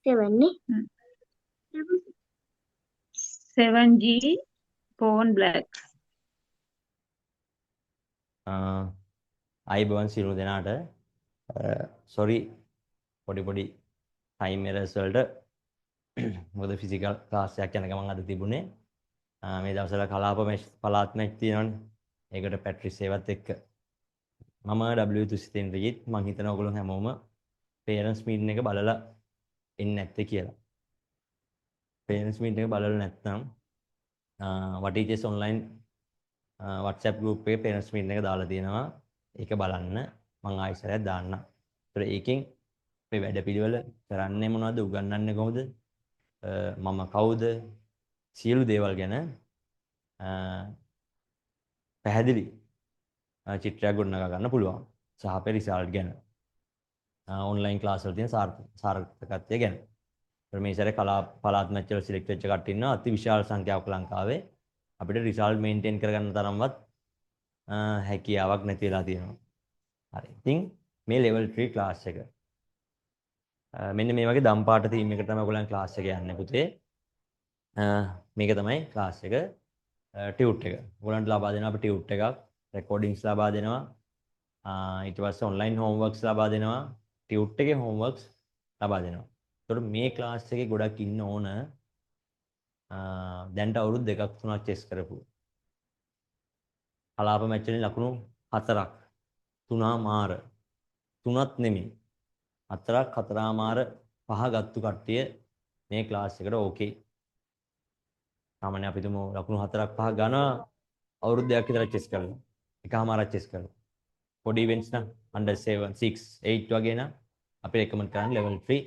seven නේ. 7G phone black. අයිබෝන් සිරු දෙනාට සොරි පොඩි ටයිම් එරර්ස් වලට මොකද ෆිසිකල් ක්ලාස් එකක් යන ගමන් අද තිබුණේ මේ දවස්වල කලාප මැච් පළාත් මැච් තියෙනවනේ ඒකට පැට්‍රිස් ඒවත් එක්ක මම W303 රිජිත් මම හිතනවා ඔයගොල්ලෝ හැමෝම පේරන්ට්ස් මීටින් එක බලලා ඉන්නේ නැත්තේ කියලා පේරන්ට්ස් මීටින් එක බලලා නැත්නම් what teachers online WhatsApp group එකේ පේරන්ට්ස් මීටින් එක දාලා තියෙනවා ඒක බලන්න මම ආයෙසරයක් දාන්නම්. ඒතර ඒකෙන් මේ වැඩපිළිවෙල කරන්නේ මොනවද උගන්වන්නේ කොහොමද මම කවුද සියලු දේවල් ගැන පැහැදිලි චිත්‍රයක් ගොඩනගා ගන්න පුළුවන්. සහ අපේ රිසල්ට් ගැන ඔන්ලයින් ක්ලාස් වල තියෙන සාර්ථකත්වය ගැන. ඒතර මේ සැරේ පළාත් මැච් වල සිලෙක්ට් වෙච්ච කට්ටිය ඉන්නවා අති විශාල සංඛ්‍යාවක් ලංකාවේ. අපිට රිසල්ට් මේන්ටේන් කරගන්න තරම්වත් හැකියාවක් නැති වෙලා තියෙනවා. හරි. ඉතින් මේ level 3 ක්ලාස් එක. මෙන්න මේ වගේ දම්පාට තීම් එකකට තමයි ඔයගොල්ලන් ක්ලාස් එක යන්නේ පුතේ. මේක තමයි ක්ලාස් එක ටියුට් එක. ඔයගොල්ලන්ට ලබා දෙනවා අපි ටියුට් එකක්, රෙකෝඩින්ග්ස් ලබා දෙනවා. ඊට පස්සේ ඔන්ලයින් හෝම්වර්ක්ස් ලබා දෙනවා. ටියුට් එකේ හෝම්වර්ක්ස් ලබා දෙනවා. ඒතකොට මේ ක්ලාස් එකේ ගොඩක් ඉන්න ඕන දැන්ට අවුරුදු 2ක් 3ක් චෙස් කරපු. කලාප මැච් වලින් ලකුණු 4ක් 3 මාර 3ක් නෙමෙයි 4ක් 4 මාර 5 ගත්තු කට්ටිය මේ ක්ලාස් එකට ඕකේ. සාමාන්‍ය අපි තුමු ලකුණු 4ක් 5ක් ගන්නවා අවුරුද්දක් විතර චෙස් කරලා. එකමාරක් චෙස් කරලා. පොඩි ඉවෙන්ට්ස් නම් under 7 6 8 වගේ නම් අපි රෙකමන්ඩ් කරන්නේ level 3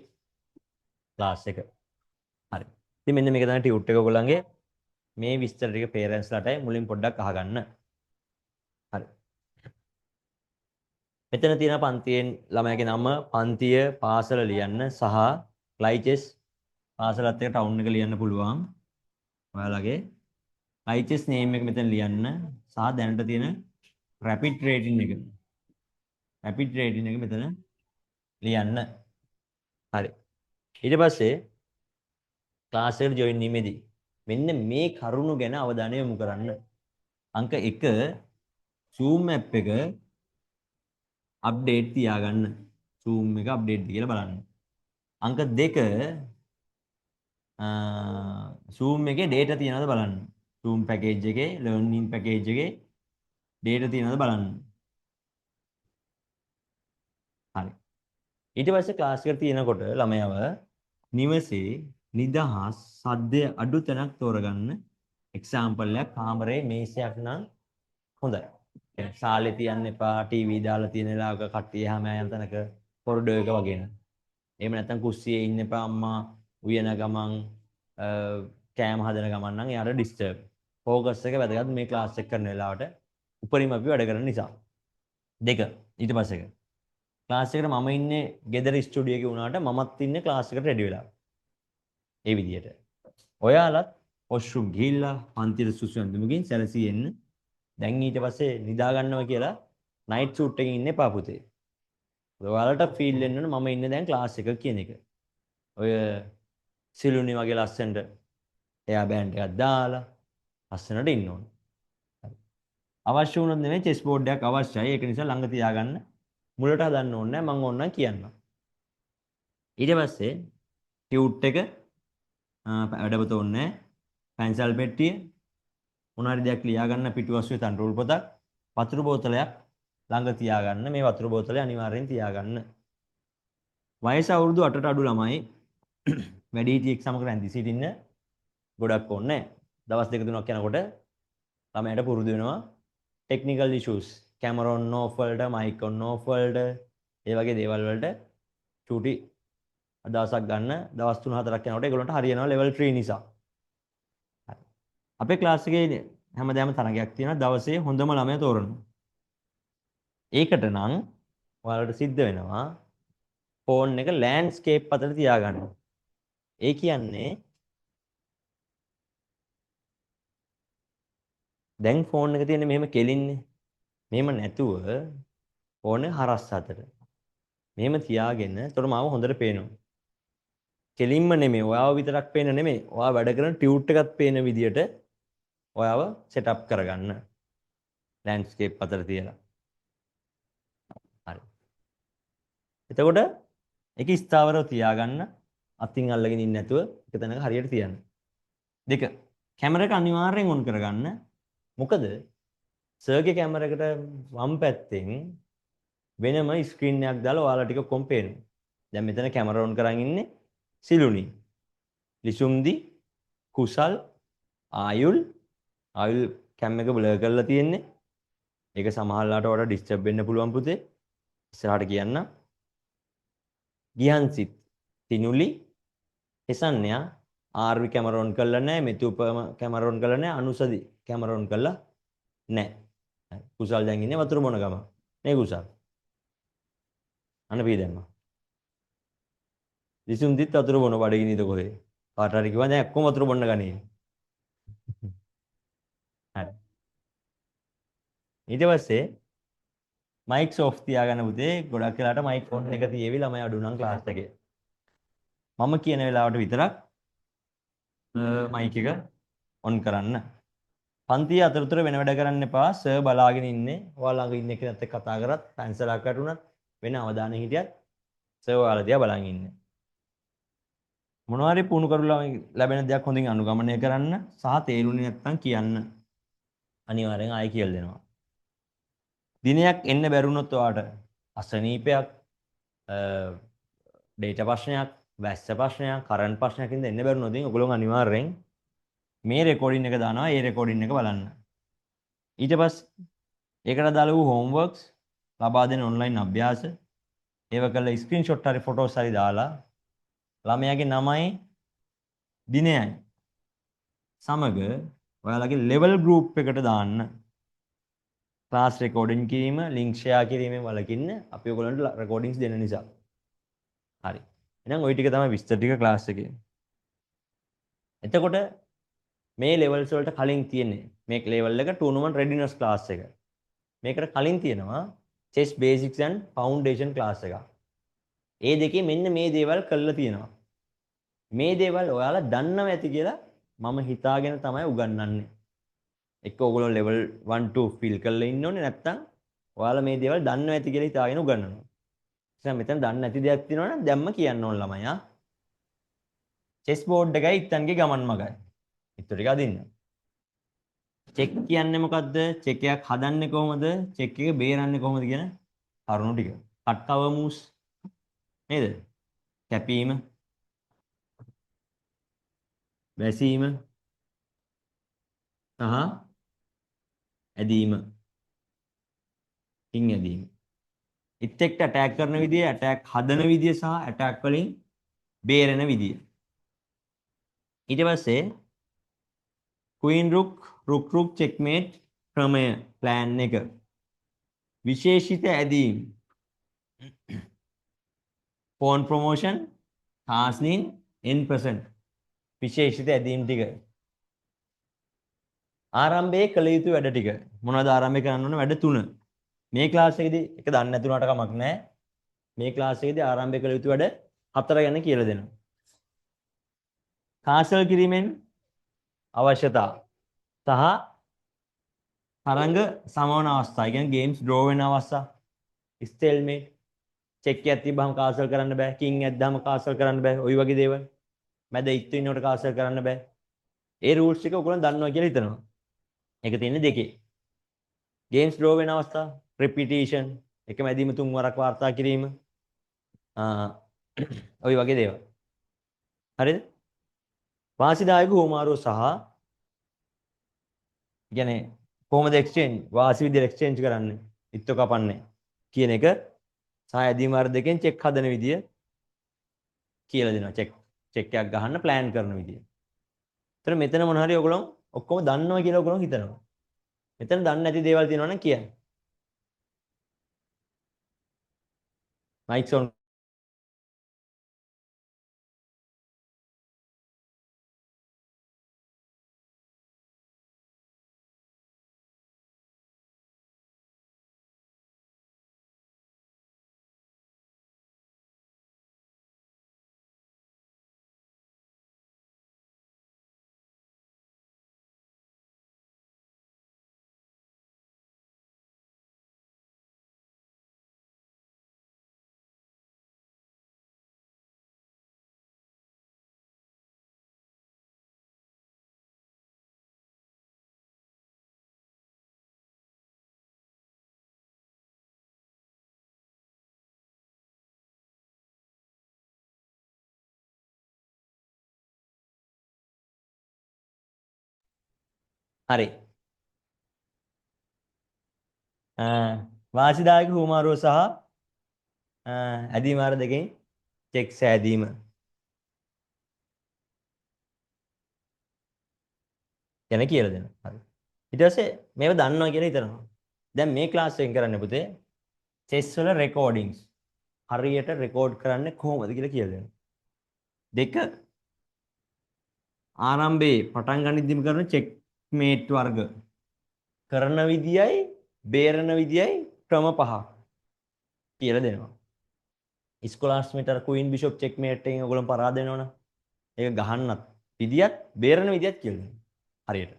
ක්ලාස් එක. හරි. ඉතින් මෙන්න මේක තමයි ටියුට් එක ඔයගොල්ලන්ගේ මේ විස්තර ටික පේරන්ට්ස් ලටයි මුලින් පොඩ්ඩක් අහගන්න. හරි. මෙතන තියෙන පන්තියෙන් ළමයාගේ නම, පන්තිය, පාසල ලියන්න සහ ලයිචෙස් පාසලත් එක්ක ටවුන් එක ලියන්න පුළුවන්. ඔයාලගේ ලයිචෙස් නේම් එක මෙතන ලියන්න සහ දැනට තියෙන රැපිඩ් රේටින් එක. රැපිඩ් රේටින් එක මෙතන ලියන්න. හරි. ඊට පස්සේ ක්ලාස් එකට ජොයින් වීමේදී මෙන්න මේ කරුණු ගැන අවධානය යොමු කරන්න. අංක 1 Zoom app එක අප්ඩේට් තියාගන්න. Zoom එක අප්ඩේට් කියලා බලන්න. අංක 2 Zoom එකේ data තියනවද බලන්න. Zoom package එකේ learning package එකේ data තියනවද බලන්න. හරි. ඊට පස්සේ ක්ලාස් එකට තියෙනකොට ළමයව නිවසේ නිදහස් සද්දය අඩු තැනක් තෝරගන්න. එක්සැම්පල් එකක් කාමරේ මේසයක් නම් හොඳයි. සාලේ තියන්න එපා ටීවී දාලා තියෙන වෙලාවක කට්ටිය හැම යන තැනක කොරිඩෝ එක වගේ න. එහෙම නැත්නම් කුස්සියේ ඉන්න එපා අම්මා උයන ගමන් කෑම හදන ගමන් නම් එයාට ඩිස්ටර්බ්. ફોකස් එක වැදගත් මේ ක්ලාස් එක කරන වෙලාවට උපරිම අපි වැඩ කරන නිසා. 2 ඊට පස්සේ එක. ක්ලාස් එකට මම ඉන්නේ ගෙදර ස්ටුඩියෝ එකේ වුණාට මමත් ඉන්නේ ක්ලාස් එකට රෙඩි වෙලා. ඒ විදිහට. ඔයාලත් වොෂ්රූම් ගිහිල්ලා පන්තියට සුසු ඇඳුමකින් සැලසී එන්න. දැන් ඊට පස්සේ නිදා ගන්නවා කියලා නයිට් සූට් එකකින් ඉන්න එපා පුතේ. ඔයාලට ෆීල් වෙන්න ඕන මම ඉන්නේ දැන් ක්ලාස් එක කියන එක. ඔය සිලුනි වගේ ලස්සනට එයා බෑන්ඩ් එකක් දාලා ලස්සනට ඉන්න ඕන. අවශ්‍ය වුණොත් නෙමෙයි චෙස් බෝඩ් එකක් අවශ්‍යයි. ඒක නිසා ළඟ තියාගන්න. මුලට හදන්න ඕනේ නැහැ. මම ඕනනම් කියන්නම්. ඊට පස්සේ ටියුට් එක වැඩපොත ඕනේ. පැන්සල් පෙට්ටිය මොනාරි දෙයක් ලියා ගන්න පිටුවස්සේ තන්රූල් පොතක් වතුර බෝතලයක් ළඟ තියාගන්න. මේ වතුර බෝතලය අනිවාර්යෙන් තියාගන්න. වයස අවුරුදු 8ට අඩු ළමයි වැඩිහිටියෙක් සමග රැඳී සිටින්න ගොඩක් ඕනේ. දවස් 2-3ක් යනකොට ළමයට පුරුදු වෙනවා technical issues camera on off වලට මයික් ඔන් ඕෆ් වලට ඒ වගේ දේවල් වලට චූටි අදහසක් ගන්න දවස් 3-4ක් යනකොට ඒගොල්ලන්ට හරියනවා level 3 නිසා. අපේ ක්ලාස් එකේ හැමදාම තරගයක් තියෙනවා දවසේ හොඳම ළමයා තෝරනවා. ඒකට නම් ඔයාලට සිද්ධ වෙනවා ෆෝන් එක ලෑන්ඩ්ස්කේප් අතර තියාගන්න. ඒ කියන්නේ දැන් ෆෝන් එක තියෙන්නේ මෙහෙම කෙලින්නේ. මෙහෙම නැතුව ෆෝන් එක හරස් අතට. මෙහෙම තියාගෙන එතකොට මාව හොඳට පේනවා. කෙලින්ම නෙමෙයි. ඔයාව විතරක් පේන නෙමෙයි. ඔයා වැඩ කරන ටියුට් එකත් පේන විදියට ඔයාව සෙටප් කරගන්න. ලෑන්ඩ්ස්කේප් අතර තියලා. හරි. එතකොට ඒක ස්ථාවරව තියාගන්න. අතින් අල්ලගෙන ඉන්නේ නැතුව එක තැනක හරියට තියන්න. දෙක. කැමරා එක අනිවාර්යෙන් ඔන් කරගන්න. මොකද සර්ගේ කැමරා එකට වම් පැත්තෙන් වෙනම ස්ක්‍රීන් එකක් දාලා ඔයාලා ටික කොම් පේනවා. දැන් මෙතන කැමරා ඔන් කරන් ඉන්නේ සිලුනි. ලිසුම්දි කුසල් ආයුල් කැම් එක බ්ලර් කරලා තියෙන්නේ. ඒක සමහරලාට ඔයාලට ඩිස්ටර්බ් වෙන්න පුළුවන් පුතේ. ඉස්සරහට කියන්න. ගිහන්සිත් තිනුලි එසන්නයා ආර්වි කැමරා ඔන් කරලා නැහැ. මෙතුපම කැමරා ඔන් කරලා නැහැ. අනුසදි කැමරා ඔන් කරලා නැහැ. කුසල් දැන් ඉන්නේ වතුර බොන ගම. නේ කුසල්. අන්න පී දැම්මා. ලිසුම්දිත් වතුර බොන බඩගිනිද කොහේ. කාට හරි කිව්වා දැන් ඔක්කොම වතුර බොන්න ගනී. හරි. ඊට පස්සේ මයික්ස් ඔෆ් තියාගන්න පුතේ. ගොඩක් වෙලාට මයික් ඔන් එක තියේවි ළමයි අඩු නම් ක්ලාස් එකේ. මම කියන වෙලාවට විතරක් මයික් එක ඔන් කරන්න. පන්තිය අතරතුර වෙන වැඩ කරන්න එපා. සර් බලාගෙන ඉන්නේ. ඔයාලා ළඟ ඉන්න කෙනෙක්ට කතා කරත්, පැන්සලක් වැටුණත්, වෙන අවධානය හිටියත් සර් ඔයාලා දිහා බලන් ඉන්නේ. මොනවා හරි පුහුණු කරලා ලැබෙන දෙයක් හොඳින් අනුගමනය කරන්න සහ තේරුනේ නැත්නම් කියන්න. අනිවාර්යෙන් ආයෙ කියලා දෙනවා. දිනයක් එන්න බැරුණොත් ඔයාට අසනීපයක්, ඩේටා ප්‍රශ්නයක්, වැස්ස ප්‍රශ්නයක්, කරන්ට් ප්‍රශ්නයක් ඉඳන් එන්න බැරුණොත් ඔයගොල්ලෝ අනිවාර්යෙන් මේ රෙකෝඩින් එක දානවා. ඒ රෙකෝඩින් එක බලන්න. ඊට පස්සේ ඒකට දාලා වූ හෝම්වර්ක්ස් ලබා දෙන ඔන්ලයින් අභ්‍යාස ඒව කරලා ස්ක්‍රීන්ෂොට් හරි ෆොටෝස් හරි දාලා ළමයාගේ නමයි දිනයයි සමග ඔයාලගේ ලෙවල් ගෲප් එකට දාන්න. ක්ලාස් රෙකෝඩින් කිරීම, ලින්ක් ෂෙයා කිරීමෙන් වලකින්න අපි ඔයගොල්ලන්ට රෙකෝඩින්ග්ස් දෙන නිසා. හරි. එහෙනම් ওই ටික තමයි විස්තර ටික ක්ලාස් එකේ. එතකොට මේ ලෙවල්ස් වලට කලින් තියෙන්නේ මේ ලෙවල් එක ටූර්නමන්ට් රෙඩිනස් ක්ලාස් එක. මේකට කලින් තියෙනවා chess basics and foundation class එක. ඒ දෙකේ මෙන්න මේ දේවල් කරලා තියෙනවා. මේ දේවල් ඔයාලා දන්නව ඇති කියලා මම හිතාගෙන තමයි උගන්වන්නේ. එක්ක ඔයගොල්ලෝ level 1 2 fill කරලා ඉන්න ඕනේ නැත්නම් ඔයාලා මේ දේවල් දන්නව ඇති කියලා හිතාගෙන උගන්වනවා. එහෙනම් මෙතන දන්නේ නැති දෙයක් තියෙනවා නම් දැම්ම කියන්න ඕන ළමයි ආ. chess board එකයි ඉත්තන්ගේ ගමන් මගයි. ඊට ටික අදින්න. චෙක් කියන්නේ මොකද්ද? චෙක් එකක් හදන්නේ කොහොමද? චෙක් එක බේරන්නේ කොහොමද කියන කරුණු ටික. cut cover moves නේද? කැපීම, වැසීම සහ ඇදීම. කින් ඇදීම. ඉත් එක්ක ඇටැක් කරන විදිය, ඇටැක් හදන විදිය සහ ඇටැක් වලින් බේරෙන විදිය. ඊට පස්සේ queen rook checkmate ක්‍රමය plan එක. විශේෂිත ඇදීම්. pawn promotion, castling, in present. විශේෂිත ඇදීම් ටික. ආරම්භයේ කළ යුතු වැඩ ටික. මොනවද ආරම්භය කරන්න ඕන වැඩ තුන. මේ ක්ලාස් එකේදී එක දන්නේ නැතුණාට කමක් නැහැ. මේ ක්ලාස් එකේදී ආරම්භය කළ යුතු වැඩ හතර ගැන කියලා දෙනවා. කාසල් කිරීමෙන් අවශ්‍යතා සහ තරංග සමවන අවස්ථා. කියන්නේ ගේම්ස් ඩ්‍රෝ වෙන අවස්ථා. ස්ටේල්මේට්. චෙක් එකක් තිබ්බම කාසල් කරන්න බෑ. කිං ඇද්දාම කාසල් කරන්න බෑ. ওই වගේ දේවල්. මැද ඉත්තු ඉන්නකොට කාසල් කරන්න බෑ. ඒ රූල්ස් ටික ඔයගොල්ලෝ දන්නවා කියලා හිතනවා. ඒක තියෙන්නේ දෙකේ. ගේම්ස් ඩ්‍රෝ වෙන අවස්ථා, repetition, එක මැදීම තුන් වරක් වාර්තා කිරීම. ওই වගේ දේවල්. හරිද? වාසිදායක හුවමාරුව සහ කියන්නේ කොහොමද එක්ස්චේන්ජ් වාසි විදියට එක්ස්චේන්ජ් කරන්නේ? ඉත්තු කපන්නේ කියන එක සහ ඇදීම් වර දෙකෙන් චෙක් හදන විදිය කියලා දෙනවා. චෙක් එකක් ගහන්න ප්ලෑන් කරන විදිය. ඒතර මෙතන මොන හරි ඔයගොල්ලෝ ඔක්කොම දන්නවා කියලා ඔයගොල්ලෝ හිතනවා. මෙතන දන්නේ නැති දේවල් තියෙනවා නම් කියන්න. මයික්ස් ඔන් හරි. වාසිදායක හුමාරුව සහ ඇදීම ආර දෙකෙන් චෙක් සෑදීම. ගැන කියලා දෙනවා. හරි. ඊට පස්සේ මේව දන්නවා කියලා හිතනවා. දැන් මේ ක්ලාස් එකෙන් කරන්න පුතේ චෙස් වල රෙකෝඩින්ග්ස් හරියට රෙකෝඩ් කරන්නේ කොහොමද කියලා කියලා දෙනවා. දෙක ආරම්භයේ පටන් ගනිද්දිම කරන චෙක් මේට් වර්ග කරන විදියයි බේරන විදියයි ක්‍රම පහක් කියලා දෙනවා. ඉස්කොලාස් මෙතර ක්වීන් බිෂොප් චෙක් මේට් එකෙන් ඔයගොල්ලෝ පරාද වෙනවනේ. ඒක ගහන්නත් විදියත් බේරන විදියත් කියලා දෙනවා. හරියට.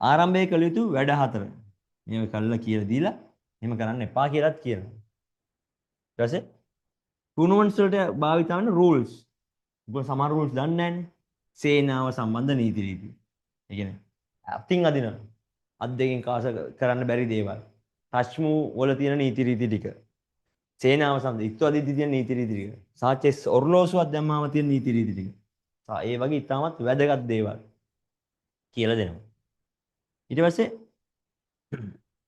ආරම්භයේ කළ යුතු වැඩ හතර. මේව කළා කියලා දීලා එහෙම කරන්න එපා කියලාත් කියනවා. ඊට පස්සේ ටූර්නමන්ට්ස් වලට භාවිත වෙන රූල්ස්. ඔබ සමහර රූල්ස් දන්නේ නැන්නේ. සේනාව සම්බන්ධ නීති රීති. ඒ කියන්නේ අතින් අදිනවා. අත් දෙකෙන් කාස කරන්න බැරි දේවල්. ටච් මූව් වල තියෙන නීති රීති ටික. සේනාව සම්බන්ධ ඉක්තු අදිද්දි තියෙන නීති රීති ටික. සාචෙස් ඔර්ලෝසුවක් දැම්මාම තියෙන නීති රීති ටික. ඒ වගේ ඉතාමත් වැදගත් දේවල් කියලා දෙනවා. ඊට පස්සේ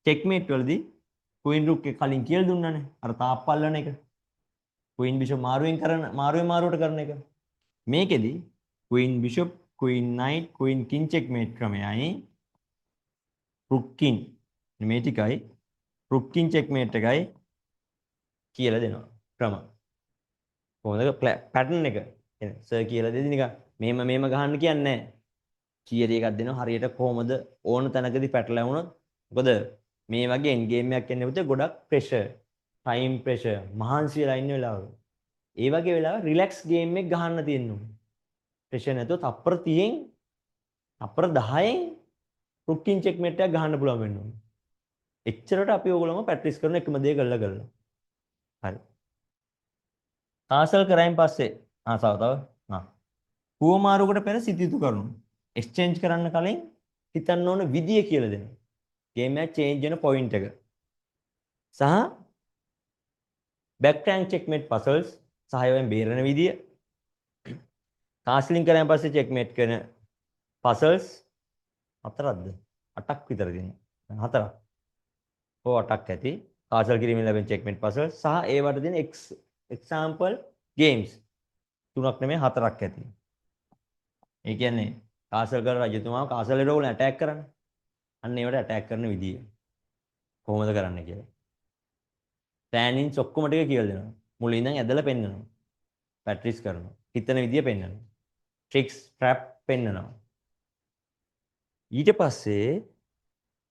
චෙක්මේට් වලදී ක්වීන් රුක් එක කලින් කියලා දුන්නානේ. අර තාප්පල්ලන එක. ක්වීන් බිෂොප් මාරුවට කරන එක. මේකෙදි queen bishop, queen night, queen කින් checkmate ක්‍රමයයි රුක් කින් මේ ටිකයි රුක් කින් චෙක්මේට් එකයි කියලා දෙනවා ක්‍රම. කොහොමද පැටර්න් එක? සර් කියලා දෙදි නිකන් මේම ගහන්න කියන්නේ නැහැ. තියරි එකක් දෙනවා හරියට කොහොමද ඕන තැනකදී පැටලවුණොත් මොකද මේ වගේ එන්ඩ් ගේම් එකක් එන්නේ පුතේ ගොඩක් ප්‍රෙෂර් ටයිම් ප්‍රෙෂර් මහන්සි වෙලා ඉන්න වෙලාවක ඒ වගේ වෙලාව රිලැක්ස් ගේම් එක ගහන්න තියෙනවා ප්‍රෙෂර් නැතුව තප්පර 30න් තප්පර 10න් රුක්කින් චෙක්මේට් එකක් ගහන්න පුළුවන් වෙන්න ඕනේ එච්චරට අපි ඕගොල්ලෝම ප්‍රැක්ටිස් කරන එකම දේ කරලා හරි කාසල් කරයින් පස්සේ තව හුවමාරුවකට පෙර සිතියුතු කරුණු එක්ස්චේන්ජ් කරන්න කලින් හිතන්න ඕන විදිය කියලා දෙනවා. ගේම් එක චේන්ජ් වෙන පොයින්ට් එක. සහ බෑක් ට්‍රෑන්ක් චෙක්මේට් පසල්ස් සහයයෙන් බේරන විදිය. කාස්ලින් කරාන් පස්සේ චෙක්මේට් කරන පසල්ස් හතරක්ද? 8ක් විතර දෙනවා. හතරක්. ඔව් 8ක් ඇති. කාසල් කිරීමෙන් ලැබෙන චෙක්මේට් පසල්ස් සහ ඒවට දෙන එක්සැම්පල් ගේම්ස් තුනක් නෙමෙයි හතරක් ඇති. ඒ කියන්නේ කාසල් කර රජතුමාව කාසල් එරෝල ඇටැක් කරන්න. අන්න ඒවට ඇටැක් කරන විදිය. කොහොමද කරන්න කියලා. ප්ලෑනින්ස් ඔක්කොම ටික කියලා දෙනවා. මුලින් ඉඳන් ඇදලා පෙන්නනවා. පැට්‍රිස් කරනවා. හිතන විදිය පෙන්නනවා. ට්‍රික්ස් ට්‍රැප් පෙන්නනවා. ඊට පස්සේ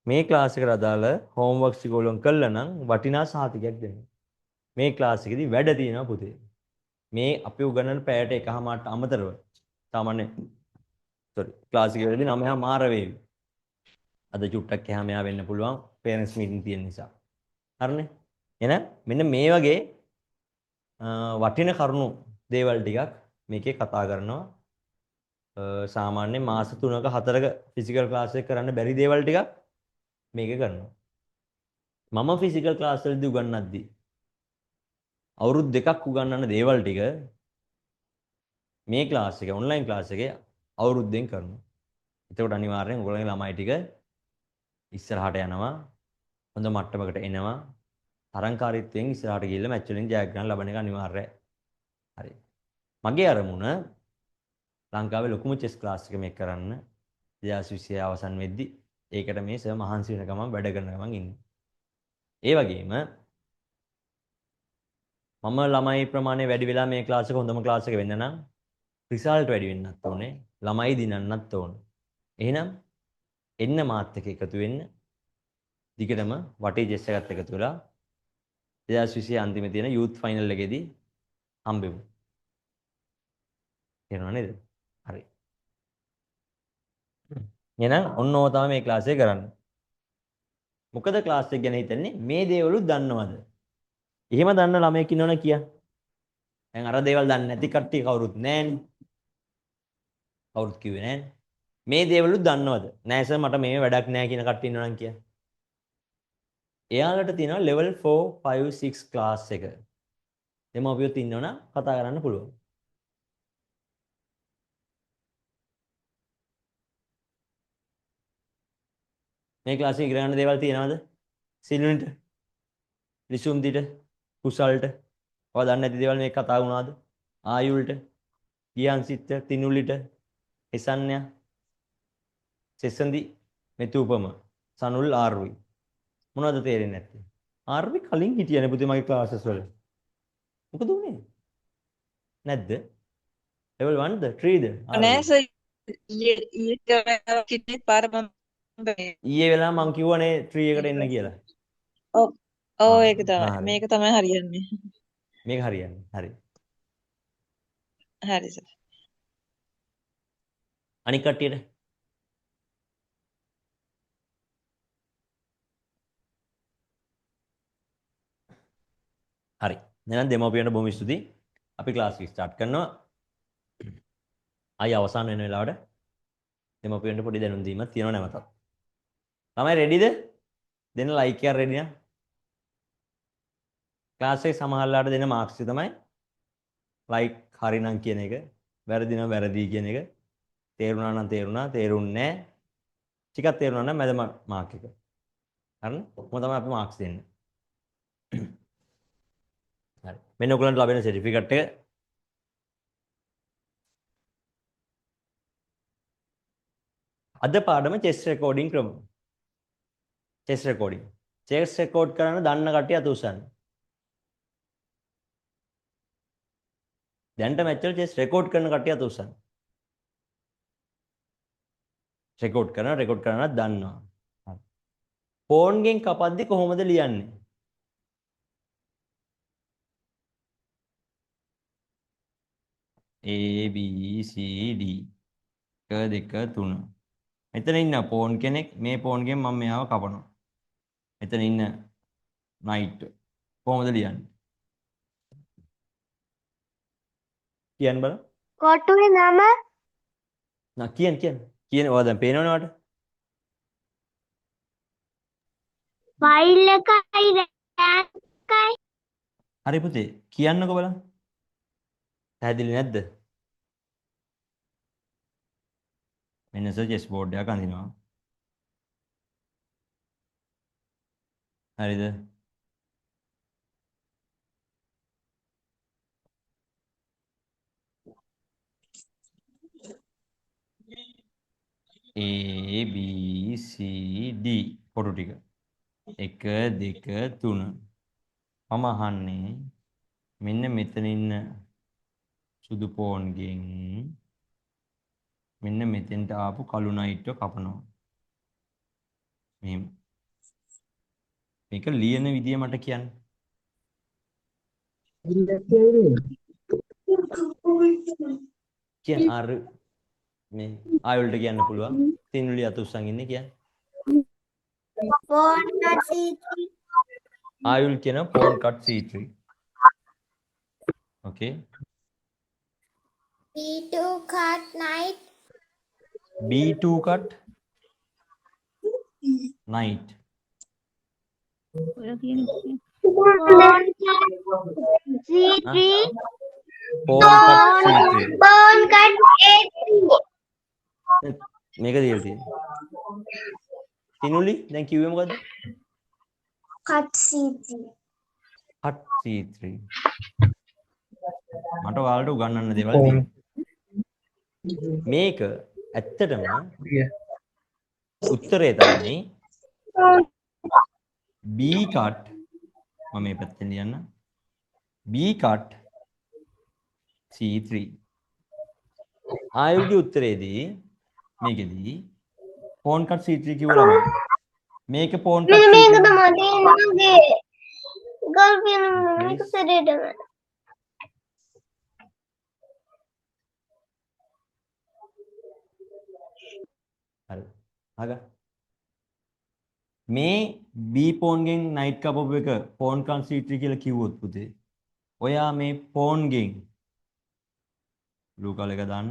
මේ ක්ලාස් එකට අදාළ හෝම්වර්ක්ස් ටික ඔයගොල්ලෝ කළා නම් වටිනා සහතිකයක් දෙනවා. මේ ක්ලාස් එකේදී වැඩ තියෙනවා පුතේ. මේ අපි උගන්වන පැයට එකමාරට අමතරව සාමාන්‍ය ක්ලාස් එකේ වෙලදී 9 මාර වේවි. අද චුට්ටක් එහා මෙහා වෙන්න පුළුවන් පේරන්ට්ස් මීටින් තියෙන නිසා. හරිනේ? එහෙනම් මෙන්න මේ වගේ වටින කරුණු දේවල් ටිකක් මේකේ කතා කරනවා. සාමාන්‍ය මාස 3ක 4ක ෆිසිකල් ක්ලාස් එක කරන්න බැරි දේවල් ටිකක් මේකේ කරනවා. මම ෆිසිකල් ක්ලාස් වලදී උගන්වද්දී අවුරුදු 2ක් උගන්වන දේවල් ටික මේ ක්ලාස් එකේ ඔන්ලයින් ක්ලාස් එකේ අවුරුද්දෙන් කරනවා. එතකොට අනිවාර්යෙන් ඔයගොල්ලෝගේ ළමයි ටික ඉස්සරහට යනවා. හොඳ මට්ටමකට එනවා. තරංකාරීත්වයෙන් ඉස්සරහට ගිහිල්ලා මැච් වලින් ජයග්‍රහණ ලබන එක අනිවාර්යයි. හරි. මගේ අරමුණ ලංකාවේ ලොකුම චෙස් ක්ලාස් එක මේක කරන්න 2020 අවසන් වෙද්දි ඒකට මේ සර් මහන්සි වෙන ගමන් වැඩ කරන ගමන් ඉන්නේ. ඒ වගේම මම ළමයි ප්‍රමාණය වැඩි වෙලා මේ ක්ලාස් එක හොඳම ක්ලාස් එක වෙන්න නම් රිසල්ට් වැඩි වෙන්නත් ඕනේ. ළමයි දිනන්නත් ඕනේ. එහෙනම් එන්න මාත් එක්ක එකතු වෙන්න. දිගටම වටේ චෙස් එකත් එකතු වෙලා 2020 අන්තිමේ තියෙන යූත් ෆයිනල් එකේදී හම්බෙමු. තේරුණා නේද? හරි. එහෙනම් ඔන්න ඕක තමයි මේ ක්ලාස් එක කරන්නේ. මොකද ක්ලාස් එක ගැන හිතන්නේ මේ දේවලුත් දන්නවද? එහෙම දන්න ළමයෙක් ඉන්නවනේ කියා. දැන් අර දේවල් දන්නේ නැති කට්ටිය කවුරුත් නැහැනේ. කවුරුත් කිව්වේ නැහැනේ. මේ දේවලුත් දන්නවද? නෑ සර් මට මේ වැඩක් නෑ කියන කට්ටිය ඉන්නවනම් කියා. එයාලට තියෙනවා level 4 5 6 ක්ලාස් එක. දෙමාපියොත් ඉන්නවනම් කතා කරන්න පුළුවන්. මේ ක්ලාස් එකේ ඉගෙන ගන්න දේවල් තියෙනවද? සිල්වින්ට, ලිසුම්දිට, කුසල්ට. ඔයා දන්නේ නැති දේවල් මේක කතා වුණාද? ආයුල්ට, ගියන්සිට, තිනුලිට, එසන්‍ය, සෙසන්දි, මෙතුපම, සනුල් ආර්වි. මොනවද තේරෙන්නේ නැත්තේ? ආර්වි කලින් හිටියනේ පුතේ මගේ ක්ලාසස් වල. මොකද උනේ? නැද්ද? level 1ද 3ද? නෑ සර් ඊයේ පාර මම ඊයේ වෙලාව මං කිව්වනේ 3 එකට එන්න කියලා. ඔව් ආ, ඒක තමයි. හරි. මේක තමයි හරියන්නේ. මේක හරියන්නේ. හරි. හරි සර්. අනික් කට්ටියට හරි. එහෙනම් දෙමව්පියන්ට බොහොම ස්තුතියි. අපි ක්ලාස් එක ස්ටාර්ට් කරනවා. ආයි අවසන් වෙන වෙලාවට දෙමව්පියන්ට පොඩි දැනුම් දීමක් තියෙනවා නැවතත්. ළමයි රෙඩිද? දෙන්න ලයික් එකක් රෙඩි නම්. ක්ලාස් එකේ සමහරලාට දෙන මාක්ස් තමයි ලයික් හරිනම් කියන එක, වැරදි නම් වැරදි කියන එක, තේරුණා නම් තේරුණා, තේරුන්නේ නැහැ. ටිකක් තේරුණා නම් මැද මාක් එක. හරිද? කොහොම තමයි අපි මාක්ස් දෙන්නේ. හරි. මෙන්න ඔයගලන්ට ලැබෙන සර්ටිෆිකට් එක. අද පාඩම චෙස් රෙකෝඩින් ක්‍රම. Chess recording. චෙස් රෙකෝඩ් කරන්න දන්න කට්ටිය අත උස්සන්න. දැන්ට මැච් චෙස් රෙකෝඩ් කරන කට්ටිය අත උස්සන්න. රෙකෝඩ් කරනත් දන්නවා. හරි. ෆෝන්ගෙන් කපද්දි කොහොමද ලියන්නේ? A B C D 1 2 3. මෙතන ඉන්න ෆෝන් කෙනෙක් මේ ෆෝන්ගෙන් මම මෙයාව කපනවා. මෙතන ඉන්න නයිට් කොහොමද ලියන්නේ? කියන්න බලන්න. කොටුවේ නම නා කියන්න ඔයා දැන් පේනවනේ ඔයාට. ෆයිල් එකයි රෑන්කයි හරි පුතේ කියන්නකෝ බලන්න. පැහැදිලි නැද්ද? මෙන්න සජෙස් බෝඩ් එකක් අඳිනවා. හරිද? A B C D කොටු ටික 1 2 3. මම අහන්නේ මෙන්න මෙතන ඉන්න සුදු පෝන්ගෙන් මෙන්න මෙතෙන්ට ආපු කළු නයිට්ව කපනවා. මෙහෙම. මේක ලියන විදිය මට කියන්න. කියන්න අර මේ ආයුල්ට කියන්න පුළුවන්. තිනුලිය අත උස්සන් ඉන්නේ කියන්න. ෆෝන් C3 ආයුල් කියන phone cut C3. Okay. B2 cut night B2 cut night. ඔයා කියන එක. phone C3 phone cut C3. phone cut A3 මේක දීලා තියෙන්නේ. තිනුලි දැන් කිව්වේ මොකද්ද? cut C3 cut C3. මට ඔයාලට උගන්වන්න දේවල් තියෙනවා. මේක ඇත්තටම උත්තරේ තමයි B cut මම මේ පැත්තෙන් ලියන්න. B cut C3. ආයුගේ උත්තරේදී මේකෙදී phone cut C3 කිව්වම මේක phone cut මේක C3 තමයි මගේ ගල්පියන මේක සෙරේටම හරි. අග මේ B phone ගෙන් night කපපු එක phone cut C3 කියලා කිව්වොත් පුතේ ඔයා මේ phone ගෙන් blue color එක දාන්න.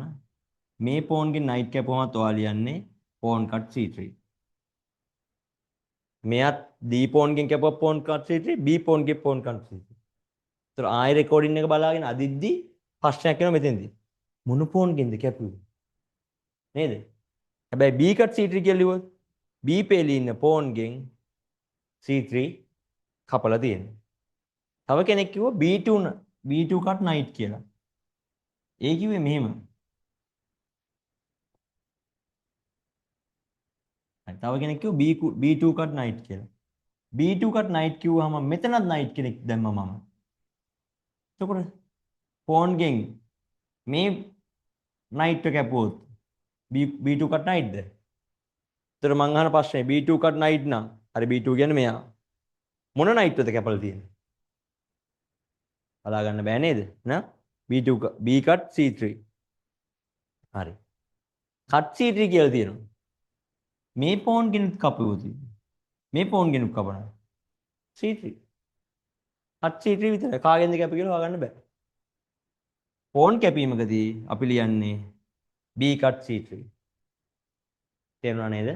මේ phone ගෙන් night කැපුවමත් ඔයා ලියන්නේ phone cut C3. මෙයත් D phone ගෙන් කැපුවා phone cut C3 B phone ගෙන් phone cut C3. ඒතර ආයි රෙකෝඩින් එක බලාගෙන අදිද්දි ප්‍රශ්නයක් එනවා මෙතෙන්දී. මොන phone ගෙන්ද කැපුවේ? නේද? හැබැයි B cut C3 කියලා ලියුවොත් B පෙළේ ඉන්න pawn ගෙන් C3 කපලා තියෙනවා. තව කෙනෙක් කිව්වා B2 cut knight කියලා. ඒ කිව්වේ මෙහෙම. තව කෙනෙක් කිව්වා B2 cut knight කියලා. B2 cut knight කිව්වහම මෙතනත් knight කෙනෙක් දැම්මා මම. එතකොට pawn ගෙන් මේ knight එක කැපුවොත් B2 cut knight ද? ඒතර මං අහන ප්‍රශ්නේ B2 cut knight නම් හරි B2 කියන්නේ මෙයා. මොන knight එකද කැපලා තියෙන්නේ? බලා ගන්න බෑ නේද? නා B cut C3. හරි. cut C3 කියලා තියෙනවා. මේ pawn ගෙනුත් කපුවොත් මේ pawn ගෙනුත් කපනවා. C3. cut C3 විතරයි. කාගෙන්ද කැප කියලා හොයාගන්න බෑ. pawn කැපීමකදී අපි ලියන්නේ B cut C3. තේරුණා නේද?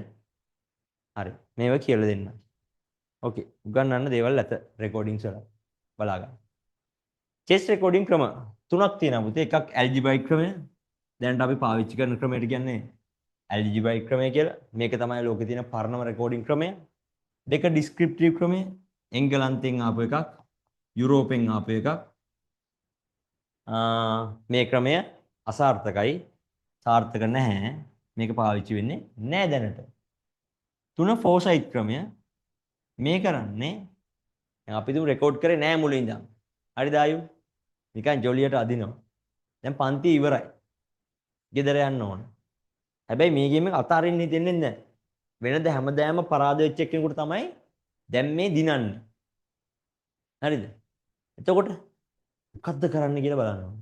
හරි. මේව කියලා දෙන්න. ඕකේ. උගන්වන්න දේවල් ඇත රෙකෝඩින්ග්ස් වල. බලා ගන්න. chess recording ක්‍රම තුනක් තියෙනවා පුතේ. එකක් algebraic ක්‍රමය. දැනට අපි පාවිච්චි කරන ක්‍රමයට කියන්නේ algebraic ක්‍රමය කියලා. මේක තමයි ලෝකේ තියෙන පරණම recording ක්‍රමය. දෙක descriptive ක්‍රමය. එංගලන්තෙන් ආපු එකක්, යුරෝපෙන් ආපු එකක්. මේ ක්‍රමය අසාර්ථකයි. සාර්ථක නැහැ. මේක පාවිච්චි වෙන්නේ නැහැ දැනට. තුන foresight ක්‍රමය. මේ කරන්නේ අපි දුම් රෙකෝඩ් කරේ නැහැ මුලින් ඉඳන්. හරිද ආයු? නිකන් ජොලියට අදිනවා. දැන් පන්ති ඉවරයි. ගෙදර යන්න ඕන. හැබැයි මේ ගේම් එක අතාරින්න හිතෙන්නේ නැහැ. වෙනද හැමදාම පරාද වෙච්ච කෙනෙකුට තමයි දැන් මේ දිනන්නේ. හරිද? එතකොට මොකද්ද කරන්න කියලා බලන්න ඕන.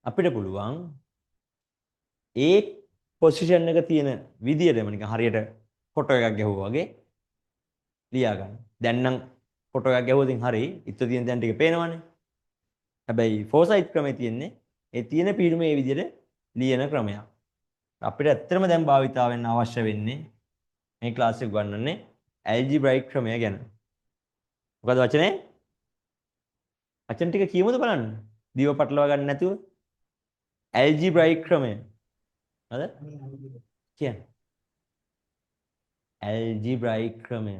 අපිට පුළුවන් ඒ පොසිෂන් එක තියෙන විදියටම නිකන් හරියට ෆොටෝ එකක් ගැහුවා වගේ ලියා ගන්න. දැන් නම් ෆොටෝ එකක් ගැහුවොත් හරි ඉතුරු තියෙන තැන් ටික පේනවනේ. හැබැයි foresight ක්‍රමයේ තියෙන්නේ ඒ තියෙන පිළිම මේ විදියට ලියන ක්‍රමයක්. අපිට ඇත්තටම දැන් භාවිතා වෙන්න අවශ්‍ය වෙන්නේ මේ ක්ලාස් එක ගන්නන්නේ algebraic ක්‍රමය ගැන. මොකද වචනේ? වචන ටික කියමුද බලන්න. දිව පටලවා ගන්න නැතුව. algebraic ක්‍රමය. හරිද? කියන්නේ. algebraic ක්‍රමය.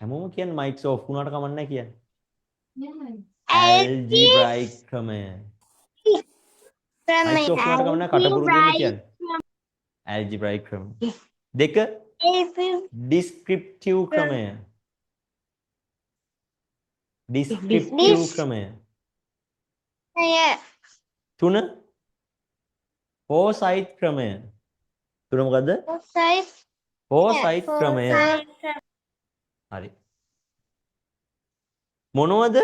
හැමෝම කියන්නේ mics off වුණාට කමක් නැහැ කියන්නේ. algebraic ක්‍රමය. mics off වුණාට කමක් නැහැ කටපුරු දෙන්න කියන්නේ. algebraic ක්‍රමය. දෙක descriptive ක්‍රමය. descriptive ක්‍රමය. තුන foresight ක්‍රමය. තුන මොකද්ද? foresight ක්‍රමය. හරි. මොනවද?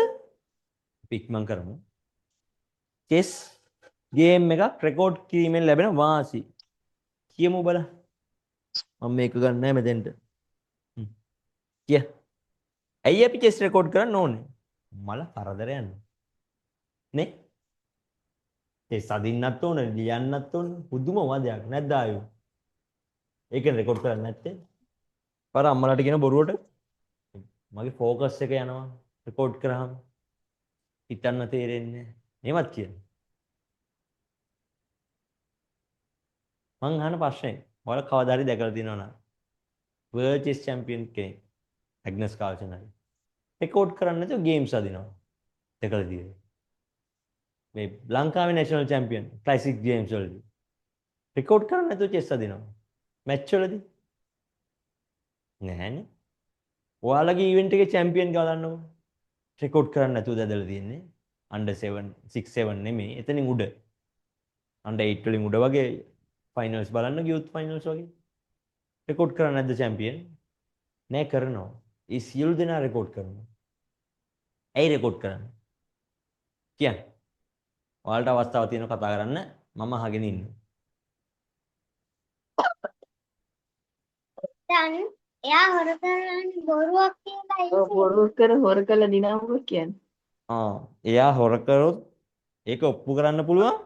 පික්මන් කරමු. chess game එකක් රෙකෝඩ් කිරීමෙන් ලැබෙන වාසි. කියමු බලන්න. මම මේක ගන්න නැහැ මෙතෙන්ට. කිය. ඇයි අපි chess රෙකෝඩ් කරන්න ඕනේ? මල කරදර යන්න. නේ? chess අදින්නත් ඕනේ, ලියන්නත් ඕනේ. පුදුම වදයක් නැද්ද ආයෝ? ඒකෙන් රෙකෝඩ් කරන්නේ නැත්තේ? පාර අම්මලාට කියන බොරුවට මගේ ફોකස් එක යනවා රෙකෝඩ් කරාම හිතන්න තේරෙන්නේ මේවත් කියන්නේ මං අහන ප්‍රශ්නේ ඔයාලා කවදා හරි දැකලා තියෙනවද වර්ල්ඩ් චෙස් චැම්පියන් කෙනෙක් ඇග්නස් කාල්සන් හරි රෙකෝඩ් කරන්නේ නැතුව ගේම්ස් අදිනවා දැකලා තියෙන්නේ මේ ලංකාවේ නැෂනල් චැම්පියන් ක්ලාසික් ගේම්ස් වලදී රෙකෝඩ් කරන්නේ නැතුව චෙස් අදිනවා මැච් වලදී නැහැනේ ඔයාලගේ ඉවෙන්ට් එකේ චැම්පියන් ගලන්නකො රෙකෝඩ් කරන්න නැතුව දැදලා තියෙන්නේ අන්ඩර් 7 6 7 නෙමෙයි එතනින් උඩ අන්ඩර් 8 වලින් උඩ වගේ ෆයිනල්ස් බලන්න යූත් ෆයිනල්ස් වගේ රෙකෝඩ් කරන්නේ නැද්ද චැම්පියන් නෑ කරනවා ඒ සියලු දෙනා රෙකෝඩ් කරනවා ඇයි රෙකෝඩ් කරන්නේ කියන්න ඔයාලට අවස්ථාවක් තියෙනවා කතා කරන්න මම අහගෙන ඉන්නවා දැන් එයා හොර කරන්නේ බොරුවක් කියලා බොරු කර හොර කළ දිනවක කියන්නේ. එයා හොර කරොත් ඒක ඔප්පු කරන්න පුළුවන්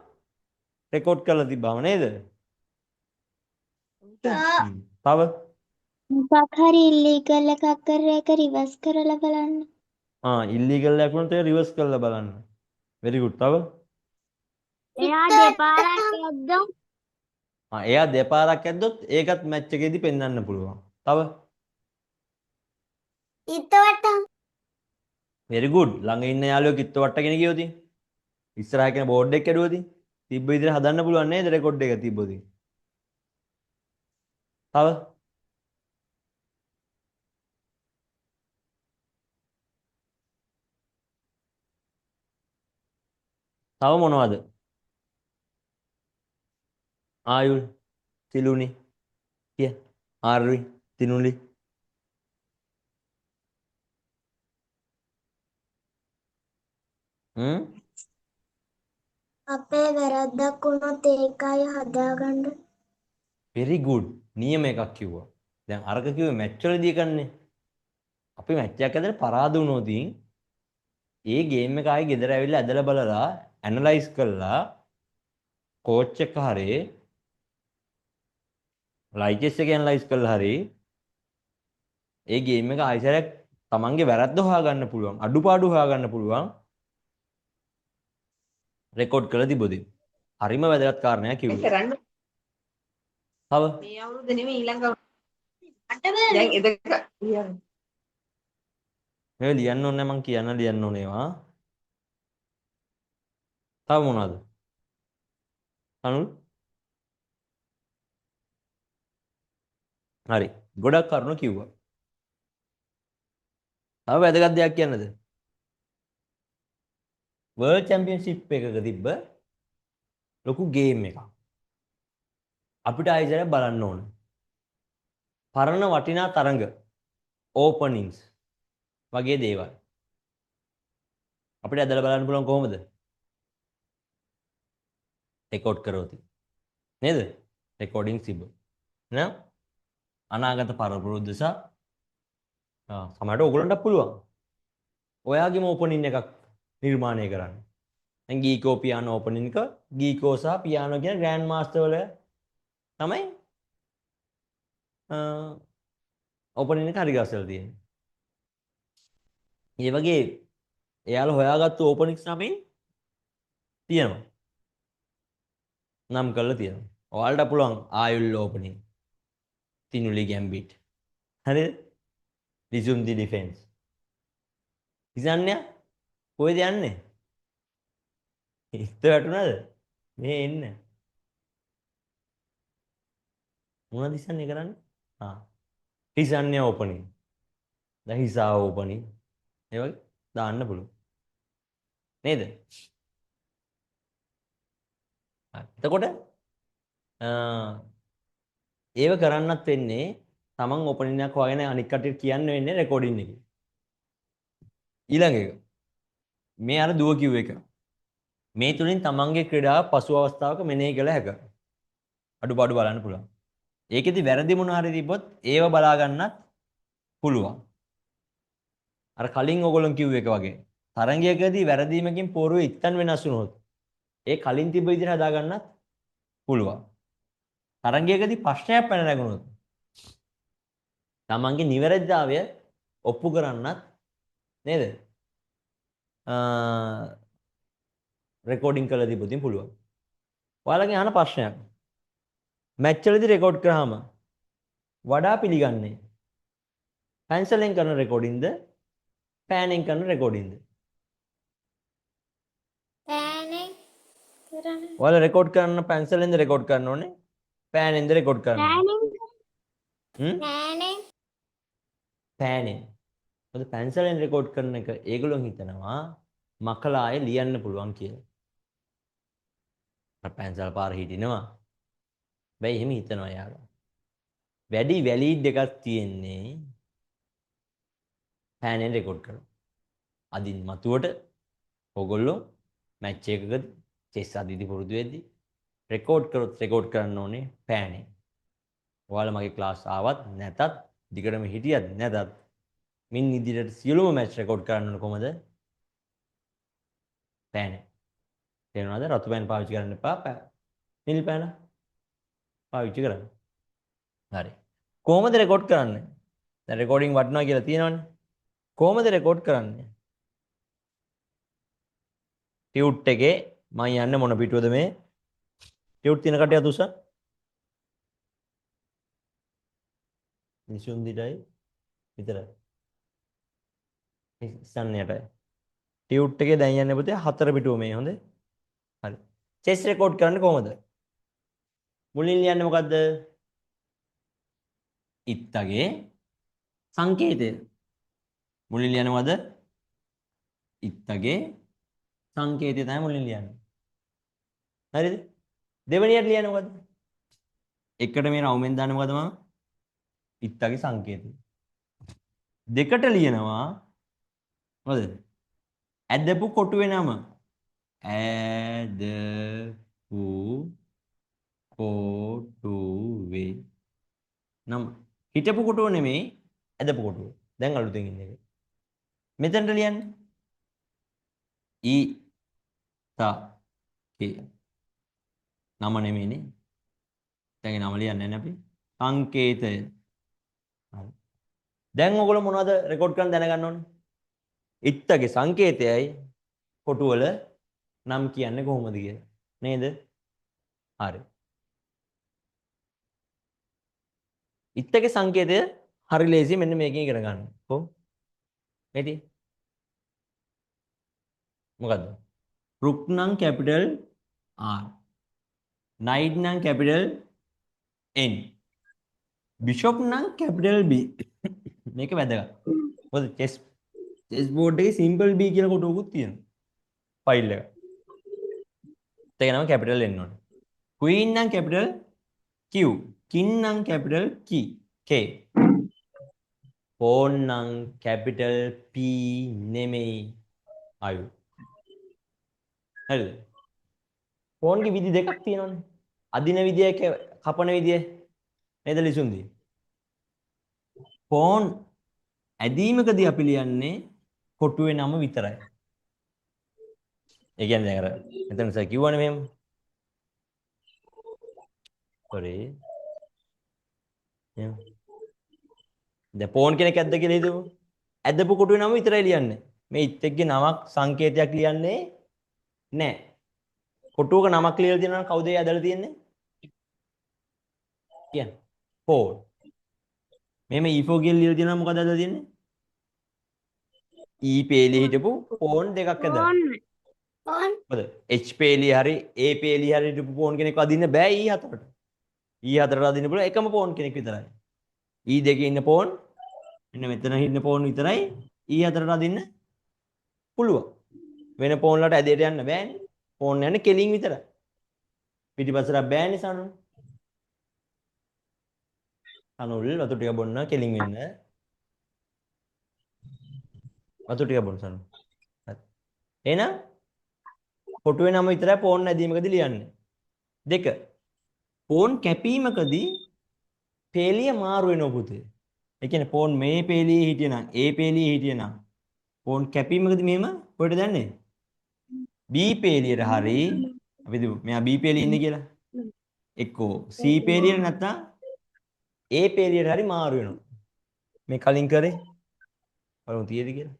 රෙකෝඩ් කරලා තිබ්බම නේද? තව මොකක් හරි ඉල්ලීගල් එකක් කරලා ඒක රිවර්ස් කරලා බලන්න. ඉල්ලීගල් එකක් වුණොත් ඒක රිවර්ස් කරලා බලන්න. very good. තව එයා දෙපාරක් ඇද්දොත් එයා දෙපාරක් ඇද්දොත් ඒකත් මැච් එකේදී පෙන්වන්න පුළුවන්. තව ඉතවටම් very good. ළඟ ඉන්න යාළුවෙක් කිත්ත වට්ටගෙන ගියොත් ඉස්සරහ කෙන බෝඩ් එක කැඩුවොත් තිබ්බ විදිහට හදන්න පුළුවන් නේද රෙකෝඩ් එක තිබ්බොත්. තව මොනවද? ආයුල් තිලුනි කිය ආර්වි තිනුලි අපේ වැරද්දක් වුණොත් ඒකයි හදාගන්න. very good. නියම එකක් කිව්වා. දැන් අරක කිව්වේ මැච් වලදී කන්නේ. අපි මැච් එකක් ඇදලා පරාද වුණොත් ඒ ගේම් එක ආයේ ගෙදර ඇවිල්ලා ඇදලා බලලා ඇනලයිස් කරලා කෝච් එක හරේ ලයිචස් එක ඇනලයිස් කරලා හරි ඒ ගේම් එක ආයෙසරක් තමන්ගේ වැරද්ද හොයාගන්න පුළුවන් අඩුපාඩු හොයාගන්න පුළුවන් රෙකෝඩ් කරලා තිබොදී හරිම වැදගත් කාරණයක් කිව්වා. කරන්න තව මේ අවුරුද්ද නෙමෙයි ඊළඟ දැන් එදක කියන්න. මේ ලියන්න ඕනේ මං ලියන්න ඕනේ ඒවා. තව මොනවද? අනුල් හරි ගොඩක් කරුණු කිව්වා. තව වැදගත් දෙයක් කියන්නද? වර්ල්ඩ් චැම්පියන්ෂිප් එකක තිබ්බ ලොකු ගේම් එකක්. අපිට ආයෙත් බලන්න ඕන. පරණ වටිනා තරඟ ඕපනින්ග්ස් වගේ දේවල්. අපිට ඇදලා බලන්න පුළුවන් කොහොමද? රෙකෝඩ් කරොත්. නේද? රෙකෝඩින් තිබ්බ. නේද? අනාගත පරපුරුද්ද සහ සමහරට ඕගොල්ලන්ට පුළුවන්. ඔයාගේම ඕපනින් එකක් නිර්මාණය කරන්න. දැන් ගීකෝ පියානෝ ඕපනින් එක ගීකෝ සහ පියානෝ කියන ග්‍රෑන්ඩ් මාස්ටර් වල තමයි ඕපනින් එක හරි ගස්සලා තියෙන්නේ. මේ වගේ එයාලා හොයාගත්තු ඕපනින්ග්ස් නමින් තියෙනවා. නම් කරලා තියෙනවා. ඔයාලට පුළුවන් ආයුල් ඕපනින් තිනුලි ගැම්බිට්. හරිද? resume the defense. ඉතින් කොහෙද යන්නේ? ඉස්ත වැටුණාද? මේ එන්න. මොනවද ඉස්සන්නේ කරන්නේ? හිසන්නේ ඕපනින්. දැන් හිසා ඕපනින්. ඒ වගේ දාන්න පුළුවන්. නේද? එතකොට ඒව කරන්නත් වෙන්නේ තමන් ඕපනින් එකක් හොයගෙන අනික් කටියට කියන්න වෙන්නේ රෙකෝඩින් එකේ. ඊළඟ එක. මේ අර දුව කිව් එක. මේ තුලින් තමන්ගේ ක්‍රීඩාව පසු අවස්ථාවක මෙනෙහි කළ හැකියි. අඩුපාඩු බලන්න පුළුවන්. ඒකෙදි වැරදි මොනවා හරි තිබ්බොත් ඒව බලා ගන්නත් පුළුවන්. අර කලින් ඕගොල්ලෝ කිව් එක වගේ. තරංගයකදී වැරදීමකින් පෝරුවේ ඉක්තන් වෙනස් වුණොත් ඒ කලින් තිබ්බ විදිහට හදා ගන්නත් පුළුවන්. තරංගයකදී ප්‍රශ්නයක් පැන නැගුණොත් තමන්ගේ නිවැරදිතාවය ඔප්පු කරන්නත් නේද? රෙකෝඩින් කරලා තිබුතින් පුළුවන්. ඔයාලගේ අහන ප්‍රශ්නයක්. මැච් වලදී රෙකෝඩ් කරාම වඩා පිළිගන්නේ පැන්සලෙන් කරන රෙකෝඩින්ද පෑනෙන් කරන රෙකෝඩින්ද? පෑනෙන් කරන්න. ඔයාලා රෙකෝඩ් කරන පැන්සලෙන්ද රෙකෝඩ් කරන්න ඕනේ? පෑනෙන්ද රෙකෝඩ් කරන්න ඕනේ? පෑනෙන්. පෑනෙන්. මොකද පැන්සලෙන් රෙකෝඩ් කරන එක ඒගොල්ලෝ හිතනවා මකලා ආයේ ලියන්න පුළුවන් කියලා. අර පැන්සල් පාර හිටිනවා. බැයි එහෙම හිතනවා යාළුවා. වැඩි වැලිඩ් එකක් තියෙන්නේ පෑනෙන් රෙකෝඩ් කරනවා. අදින් මතුවට ඔයගොල්ලෝ මැච් එකකදී චෙස් අදිදි පුරුදු වෙද්දි රෙකෝඩ් කරොත් රෙකෝඩ් කරන්න ඕනේ පෑනෙන්. ඔයාලා මගේ ක්ලාස් ආවත් නැතත් දිගටම හිටියත් නැතත් මින් ඉදිරියට සියලුම මැච් රෙකෝඩ් කරන්න ඕන කොහමද? පෑනෙන්. තේරුණාද? රතු පෑන් පාවිච්චි කරන්න එපා. නිල් පෑන පාවිච්චි කරන්න. හරි. කොහොමද රෙකෝඩ් කරන්නේ? දැන් රෙකෝඩින් වටනවා කියලා තියෙනවනේ. කොහොමද රෙකෝඩ් කරන්නේ? ටියුට් එකේ මම යන්නේ මොන පිටුවද මේ? ටියුට් තියෙන කටිය අතුස. නිසුන්දිටයි විතරයි. ඉස්සන්නයටයි. ටියුට් එකේ දැන් යන්නේ පුතේ 4 පිටුව මේ හොඳේ. හරි. චෙස් රෙකෝඩ් කරන්න කොහොමද? මුලින් ලියන්නේ මොකද්ද? ඉත්තගේ සංකේතය. මුලින් ලියනවද? ඉත්තගේ සංකේතය තමයි මුලින් ලියන්නේ. හරිද? දෙවෙනියට ලියන්නේ මොකද්ද? එකට මේ රවුමෙන් දාන්නේ මොකද්ද මම? ඉත්තගේ සංකේතය. දෙකට ලියනවා මොකද? ඇදපු කොටුවේ නම. ඇදපු කොටුවේ නම. හිටපු කොටුව නෙමෙයි ඇදපු කොටුව. දැන් අලුතෙන් ඉන්නේ එක. මෙතනට ලියන්නේ. ඊ තා කේ නම නෙමෙයිනේ. දැන් නම ලියන්නේ නැහැ අපි. සංකේතය. හරි. දැන් ඔයගොල්ලෝ මොනවද රෙකෝඩ් කරන්න දැනගන්න ඕනේ? ඉත්තගේ සංකේතයයි කොටුවල නම් කියන්නේ කොහොමද කියලා. නේද? හරි. ඉත්තගේ සංකේතය හරි ලේසි මෙන්න මේකෙන් ඉගෙන ගන්න. කොහොම? මේටි. මොකද්ද? රුක් නම් කැපිටල් R. නයිට් නම් කැපිටල් N. බිෂොප් නම් කැපිටල් B. මේක වැදගත්. මොකද චෙස් බෝඩ් එකේ සිම්පල් B කියලා කොටුවකුත් තියෙනවා. ෆයිල් එක. ඒක නම කැපිටල් N ඕනේ. queen නම් කැපිටල් Q. king නම් කැපිටල් K. pawn නම් කැපිටල් P නෙමෙයි අයු. හරිද? pawn ගේ විදි දෙකක් තියෙනවානේ. අදින විදිය කපන විදිය නේද ලිසුන්දී? pawn ඇදීමකදී අපි ලියන්නේ කොටුවේ නම විතරයි. ඒ කියන්නේ දැන් අර මෙතන සර් කිව්වනේ මෙහෙම. sorry. එහෙම. දැන් pawn කෙනෙක් ඇද්ද කියලා හිතමු. ඇදපු කොටුවේ නම විතරයි ලියන්නේ. මේ ඉත්තෙක්ගේ නමක් සංකේතයක් ලියන්නේ නැහැ. කොටුවක නමක් ලියලා තියෙනවා නම් කවුද ඒ ඇදලා තියෙන්නේ? කියන්නේ. pawn. මෙහෙම e4 කියලා ලියලා තියෙනවා මොකද ඇදලා තියෙන්නේ? e පේලිය හිටපු pawn දෙකක් ඇදලා. මොකද h පේලිය හරි a පේලිය හරි හිටපු pawn කෙනෙක් අදින්න බෑ e4ට. e4ට අදින්න පුළුවන් එකම pawn කෙනෙක් විතරයි. e2 ඉන්න pawn මෙන්න මෙතන ඉන්න pawn විතරයි e4ට අදින්න පුළුවන්. වෙන pawn වලට ඇදේට යන්න බෑනේ. pawn යන්නේ කෙලින් විතරයි. පිටිපස්සට බෑනේ සනුල්. සනුල් වතු ටික බොන්න කෙලින් වෙන්න. වතු ටික බොන්න සනුල්. හරි. එහෙනම් කොටුවේ නම විතරයි pawn ඇදීමකදී ලියන්නේ. 2. pawn කැපීමකදී පේලිය මාරු වෙනවා පුතේ. ඒ කියන්නේ pawn මේ පේලියේ හිටියනම් A පේලියේ හිටියනම් pawn කැපීමකදී මෙහෙම කොහෙටද යන්නේ? B පේලියට හරි අපි දු මෙයා B පේලියේ ඉන්නේ කියලා. එක්කෝ C පේලියට නැත්නම් A පේලියට හරි මාරු වෙනවා. මේ කලින් කරේ බලමු තියෙද කියලා.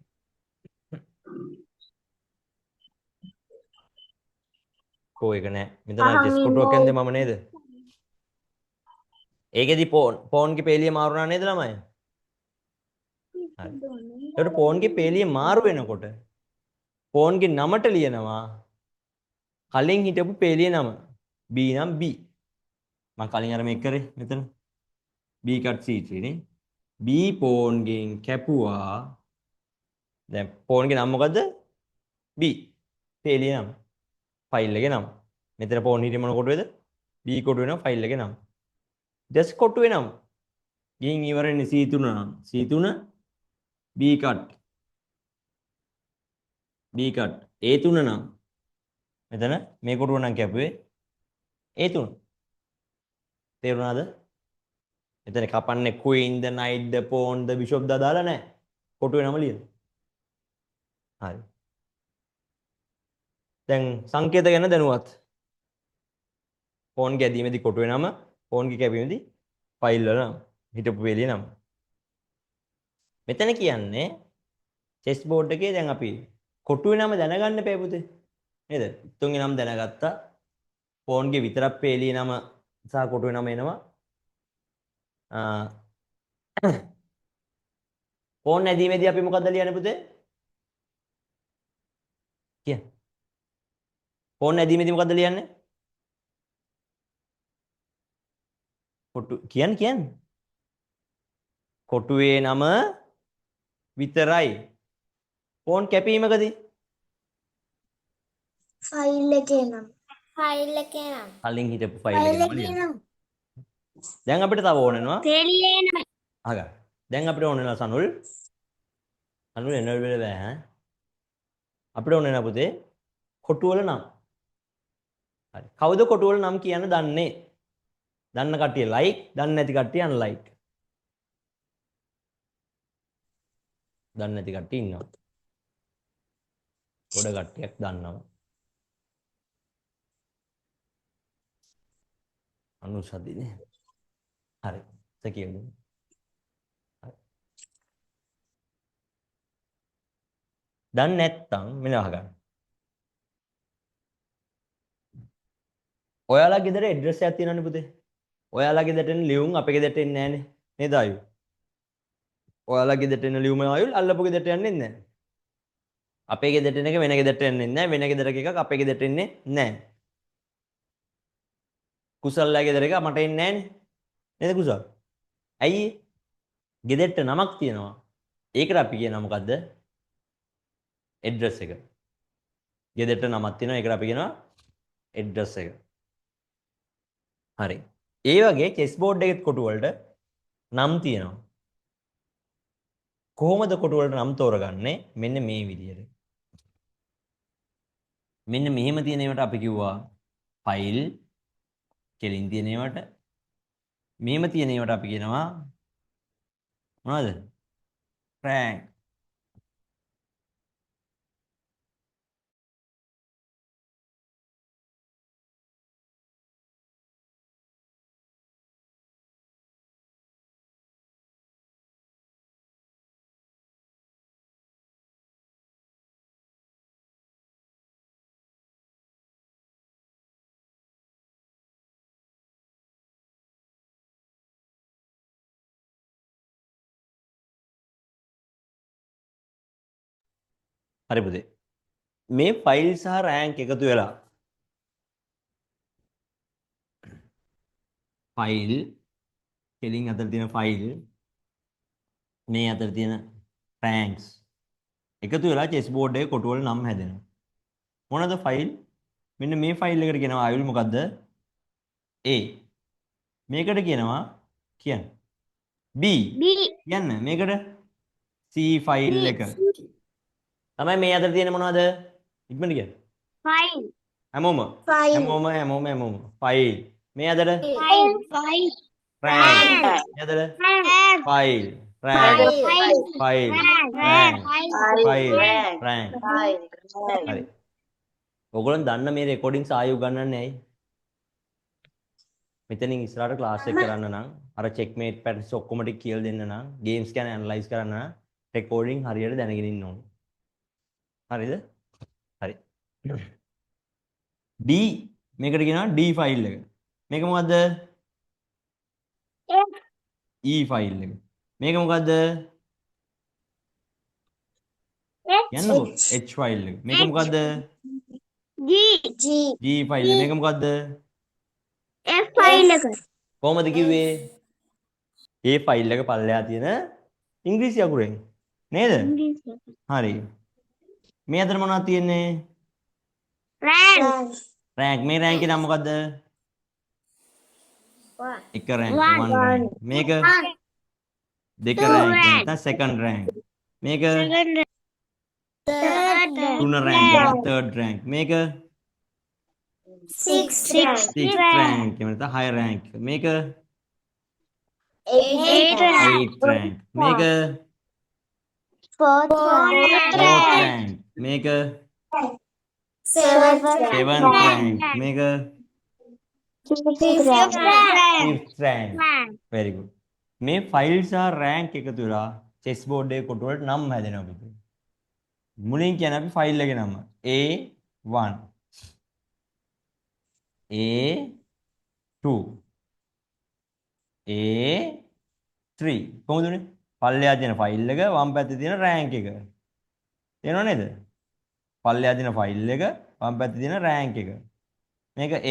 කෝ එක නෑ. මෙතන චෙස් කොටුවක් යන්නේ මම නේද? ඒකෙදි pawn ගේ පේලිය මාරු වුණා නේද ළමයි? හරි. ඒකට pawn ගේ පේලිය මාරු වෙනකොට pawn ගේ නමට ලියනවා කලින් හිටපු පේලිය නම. B නම් B. මම කලින් අර මේක කරේ මෙතන. B cut C3 නේ. B pawn ගෙන් කැපුවා. දැන් pawn ගේ නම මොකද්ද? B. පේලිය නම. ෆයිල් එකේ නම. මෙතන pawn හිටියේ මොන කොටුවේද? B කොටුවේ නම ෆයිල් එකේ නම. just කොටුවේ නම. ගින් ඉවරනේ C3 නම්. C3 B cut. B cut. A3 නම්. මෙතන මේ කොටුව නම් කැපුවේ A3. තේරුණාද? මෙතන කපන්නේ queen the knight the pawn the bishop ද දාලා නැහැ. කොටුවේ නම ලියන. හරි. දැන් සංකේත ගැන දැනුවත්. pawn ගේ ඇදීමේදී කොටුවේ නම, pawn ගේ කැපීමේදී ෆයිල් වල නම, හිටපු වේලිය නම. මෙතන කියන්නේ chess board එකේ දැන් අපි කොටුවේ නම දැනගන්න එපා පුතේ. නේද? තුන්ගේ නම දැනගත්තා. pawn ගේ විතරක් පේලිය නම සහ කොටුවේ නම එනවා. ෆෝන් නැදීමේදී අපි මොකද්ද ලියන්නේ පුතේ? කියන්න. ෆෝන් නැදීමේදී මොකද්ද ලියන්නේ? කොටු කියන්න. කොටුවේ නම විතරයි. ෆෝන් කැපීමකදී ෆයිල් එකේ නම් කලින් හිටපු ෆයිල් එක නම ලියන්න. දැන් අපිට තව ඕන වෙනවා. තෙලියේ නම් අහගන්න. දැන් අපිට ඕන වෙනවා සනුල්. සනුල් එන්න වෙල බෑ ඈ. අපිට ඕන වෙනවා පුතේ කොටු වල නම්. හරි. කවුද කොටු වල නම් කියන්න දන්නේ? දන්න කට්ටිය ලයික්, දන්නේ නැති කට්ටිය අන්ලයික්. දන්නේ නැති කට්ටිය ඉන්නවා. ගොඩ කට්ටියක් දන්නවා. අනුසදිනේ. හරි. කියමු. දන්නේ නැත්තම් මෙන්න අහගන්න. ඔයාලා ගෙදර ඇඩ්‍රස් එකක් තියෙනවනේ පුතේ. ඔයාලා ගෙදරට එන ලියුම් අපේ ගෙදරට එන්නේ නැහනේ. නේද ආයු? ඔයාලා ගෙදරට එන ලියුම ආයු අල්ලපු ගෙදරට යන්නේ නැහැ. අපේ ගෙදරට එන එක වෙන ගෙදරට එන්නේ නැහැ. වෙන ගෙදරක එකක් අපේ ගෙදරට එන්නේ නැහැ. කුසල්ලා ගෙදර එක මට එන්නේ නැහනේ. නේද කුසල්? ඇයි? ගෙදරට නමක් තියෙනවා. ඒකට අපි කියනවා මොකද්ද? ඇඩ්‍රස් එක. ගෙදරට නමක් තියෙනවා. ඒකට අපි කියනවා ඇඩ්‍රස් එක. හරි. ඒ වගේ චෙස් බෝඩ් එකේ කොටු වලට නම් තියෙනවා. කොහොමද කොටු වලට නම් තෝරගන්නේ? මෙන්න මේ විදිහට. මෙන්න මෙහෙම තියෙන ඒවාට අපි කිව්වා ෆයිල් කෙලින් තියෙන ඒවාට. මෙහෙම තියෙන ඒවාට අපි කියනවා මොනවද? රෑන්ක්. හරි පුතේ. මේ ෆයිල් සහ රෑන්ක් එකතු වෙලා ෆයිල් කෙලින් අතර තියෙන ෆයිල් මේ අතර තියෙන රෑන්ක්ස් එකතු වෙලා චෙස් බෝඩ් එකේ කොටු වල නම් හැදෙනවා. මොනවාද ෆයිල්? මෙන්න මේ ෆයිල් එකට කියනවා ආයුල් මොකද්ද? A. මේකට කියනවා කියන්න. B. කියන්න මේකට C ෆයිල් එක. තමයි මේ අතර තියෙන මොනවද? ඉක්මනට කියන්න. ෆයිල් හැමෝම ෆයිල්. මේ අතර රෑන්ක්. මේ අතර file. Rank. File. Rank. File. Rank. හරි. ඔයගොල්ලන් දන්න මේ රෙකෝඩින්ග්ස් ආයෙ උගන්වන්නේ ඇයි? මෙතනින් ඉස්සරහට ක්ලාස් එක කරන්න නම් අර චෙක්මේට් පැටර්න්ස් ඔක්කොම ටික කියලා දෙන්න නම් ගේම්ස් ගැන ඇනලයිස් කරන්න නම් රෙකෝඩින් හරියට දැනගෙන ඉන්න ඕනේ. හරිද? හරි. D මේකට කියනවා D ෆයිල් එක. මේක මොකද්ද? E ෆයිල් එක. මේක මොකද්ද? යන්නකො H ෆයිල් එක. මේක මොකද්ද? G ෆයිල් එක. මේක මොකද්ද? F ෆයිල් එක කොහොමද කිව්වේ? ඒ ෆයිල් එක පල්ලෙහා තියෙන ඉංග්‍රීසි අකුරෙන් නේද? හරි. මේ අතර මොනවද තියෙන්නේ? රෑන්ක්. මේ රෑන්ක් එක නම මොකද්ද? එක රෑන්ක් 1 රෑන්ක්. මේක දෙක රෑන්ක් නැත්නම් සෙකන්ඩ් රෑන්ක්. මේක තුන රෑන්ක් තර්ඩ් රෑන්ක්. මේක 6 රෑන්ක්. එහෙම නැත්නම් හයි රෑන්ක්. මේක 8 රෑන්ක්. මේක 4th රෑන්ක්. මේක 7th රෑන්ක්. මේක 5th රෑන්ක්. very good. මේ ෆයිල් සහ රෑන්ක් එකතු වෙලා චෙස් බෝඩ් එකේ කොටු වලට නම් හැදෙනවා පුතේ. මුලින් කියන්නේ අපි ෆයිල් එකේ නම A1 A2 A3 H3 කොහොමද උනේ? පල්ලෙහා තියෙන ෆයිල් එක වම් පැත්තේ තියෙන රෑන්ක් එක. තේරෙනව නේද? පල්ලෙහා තියෙන ෆයිල් එක වම් පැත්තේ තියෙන රෑන්ක් එක. මේක A4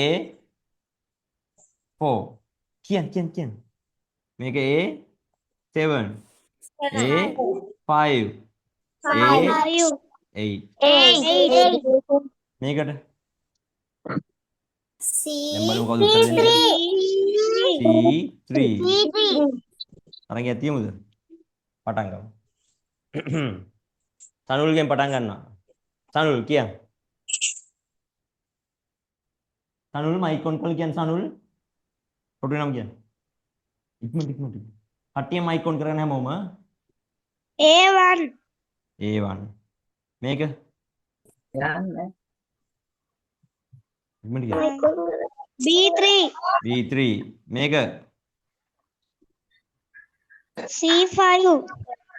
කියන් මේක A7 A5 A8 මේකට දැන් බලමු කවුද උත්තර දෙන්නේ C3 අරන් ගියා තියමුද පටන් ගමු සනුල්ගෙන් පටන් ගන්නවා සනුල් කියන්න සනුල් මයික් ඔන් කරලා කියන්න සනුල් කොටු නම් කියන්න ඉක්මනට කට්ටිය මයික් ඔන් කරගෙන හැමෝම A1 මේක ඉක්මනට කියන්න B3 මේක C5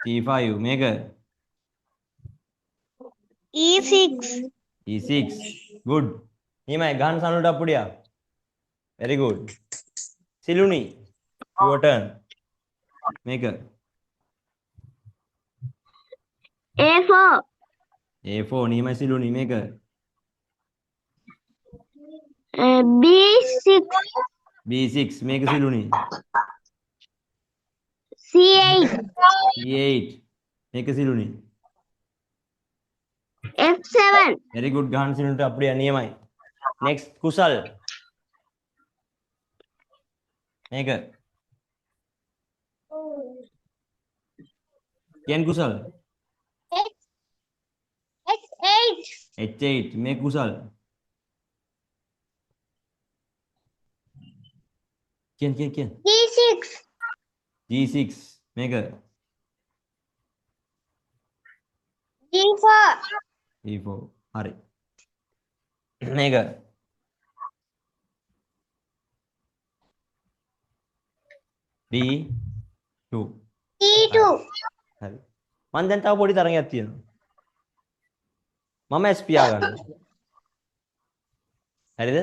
C5 මේක E6 good නියමයි ගහන්න සනුල්ට අප්පුඩියා very good සිලුනි your turn මේක A4 නියමයි සිලුනි මේක B6 මේක සිලුනි C8 මේක සිලුනි very good ගහන්න සිලුන්ට අප්පුඩියා නියමයි next කුසල් මේක කියන් කුසල් H8 මේක කුසල් කියන් G6 මේක E4 හරි මේක D2 හරි මම දැන් තව පොඩි තරගයක් තියෙනවා මම SP ගන්න හරිද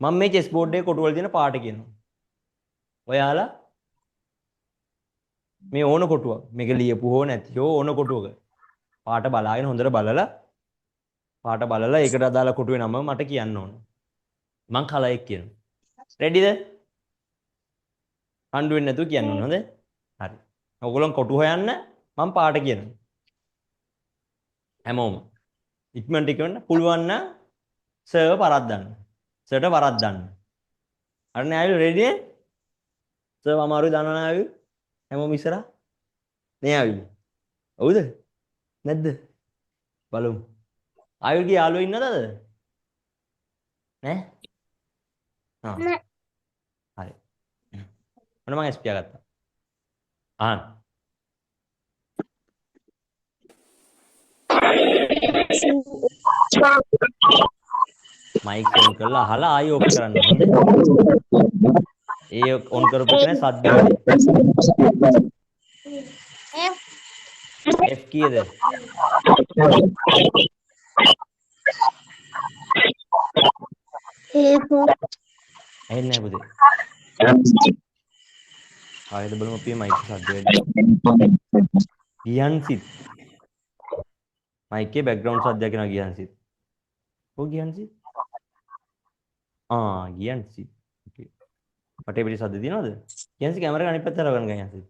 මම මේ chess board එකේ කොටු වල තියෙන පාට කියනවා ඔයාලා මේ ඕන කොටුවක් මේක ලියපු හෝ නැති හෝ ඕන කොටුවක පාට බලාගෙන හොඳට බලලා පාට බලලා ඒකට අදාළ කොටුවේ නම මට කියන්න ඕන මං කලයක් කියනවා රෙඩිද අඬු වෙන්නේ නැතුව කියන්න ඕන හොඳ හරි ඔයගොල්ලෝ කොටු හොයන්න මම පාට කියනවා හැමෝම ඉක්මනට පුළුවන් නම් සර්ව පරද්දන්න සර්ට වරද්දන්න අර නේ ආයු රෙඩි නේ සර්ව අමාරුයි දන්නවනේ ආයු හැමෝම ඉස්සරහ නේ ආයු හවුද නැද්ද බලමු ආයුගේ යාළුවෝ ඉන්නවද නෑ හරි මොන මම SP ගත්තා අහන්න මයික් ඔන් කරලා අහලා ආයෙ ඔෆ් කරන්න හොඳ ඒ ඔන් කරපු කෙනා සද්ද F කීයද එන්නේ පුතේ ආයෙත් බලමු අපි මයික් සද්ද වැඩි ගියන්සිත් මයිකේ බෑග්ග්‍රවුන්ඩ් සද්දයක් එනවා ගියන්සිත් ගියන්සිත් ගියන්සිත් ඕකේ පටේ පිටි සද්ද දිනවද ගියන්සිත් කැමරා එක අනිත් පැත්තට අරගෙන ගියන්සිත්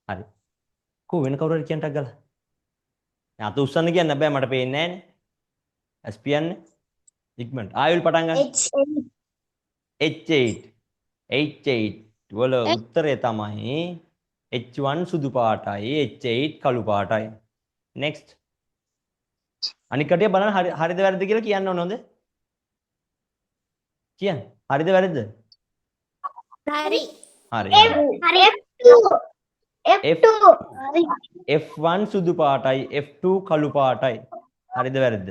හරි කො වෙන කවුරු හරි කියන්ටක් ගාලා දැන් අත උස්සන්න කියන්න බෑ මට පේන්නේ නෑනේ SP යන්නේ ඉක්මනට ආයෙත් පටන් ගන්න H8 වල උත්තරය තමයි H1 සුදු පාටයි H8 කළු පාටයි next අනික කටිය බලන්න හරිද වැරදිද කියලා කියන්න ඕන හොඳ කියන්න හරිද වැරදිද හරි F1 සුදු පාටයි F2 කළු පාටයි හරිද වැරදිද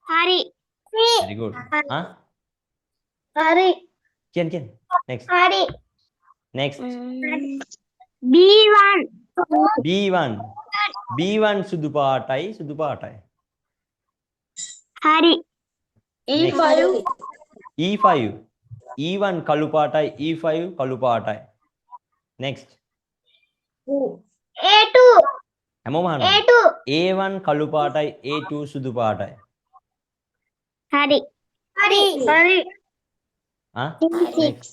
හරි very good හරි කියන්න next හරි next B1 සුදු පාටයි හරි E5 E1 කළු පාටයි E5 කළු පාටයි. next. A2 හැමෝම අහනවා. A2 A1 කළු පාටයි A2 සුදු පාටයි. හරි හරි ආ? C6 next.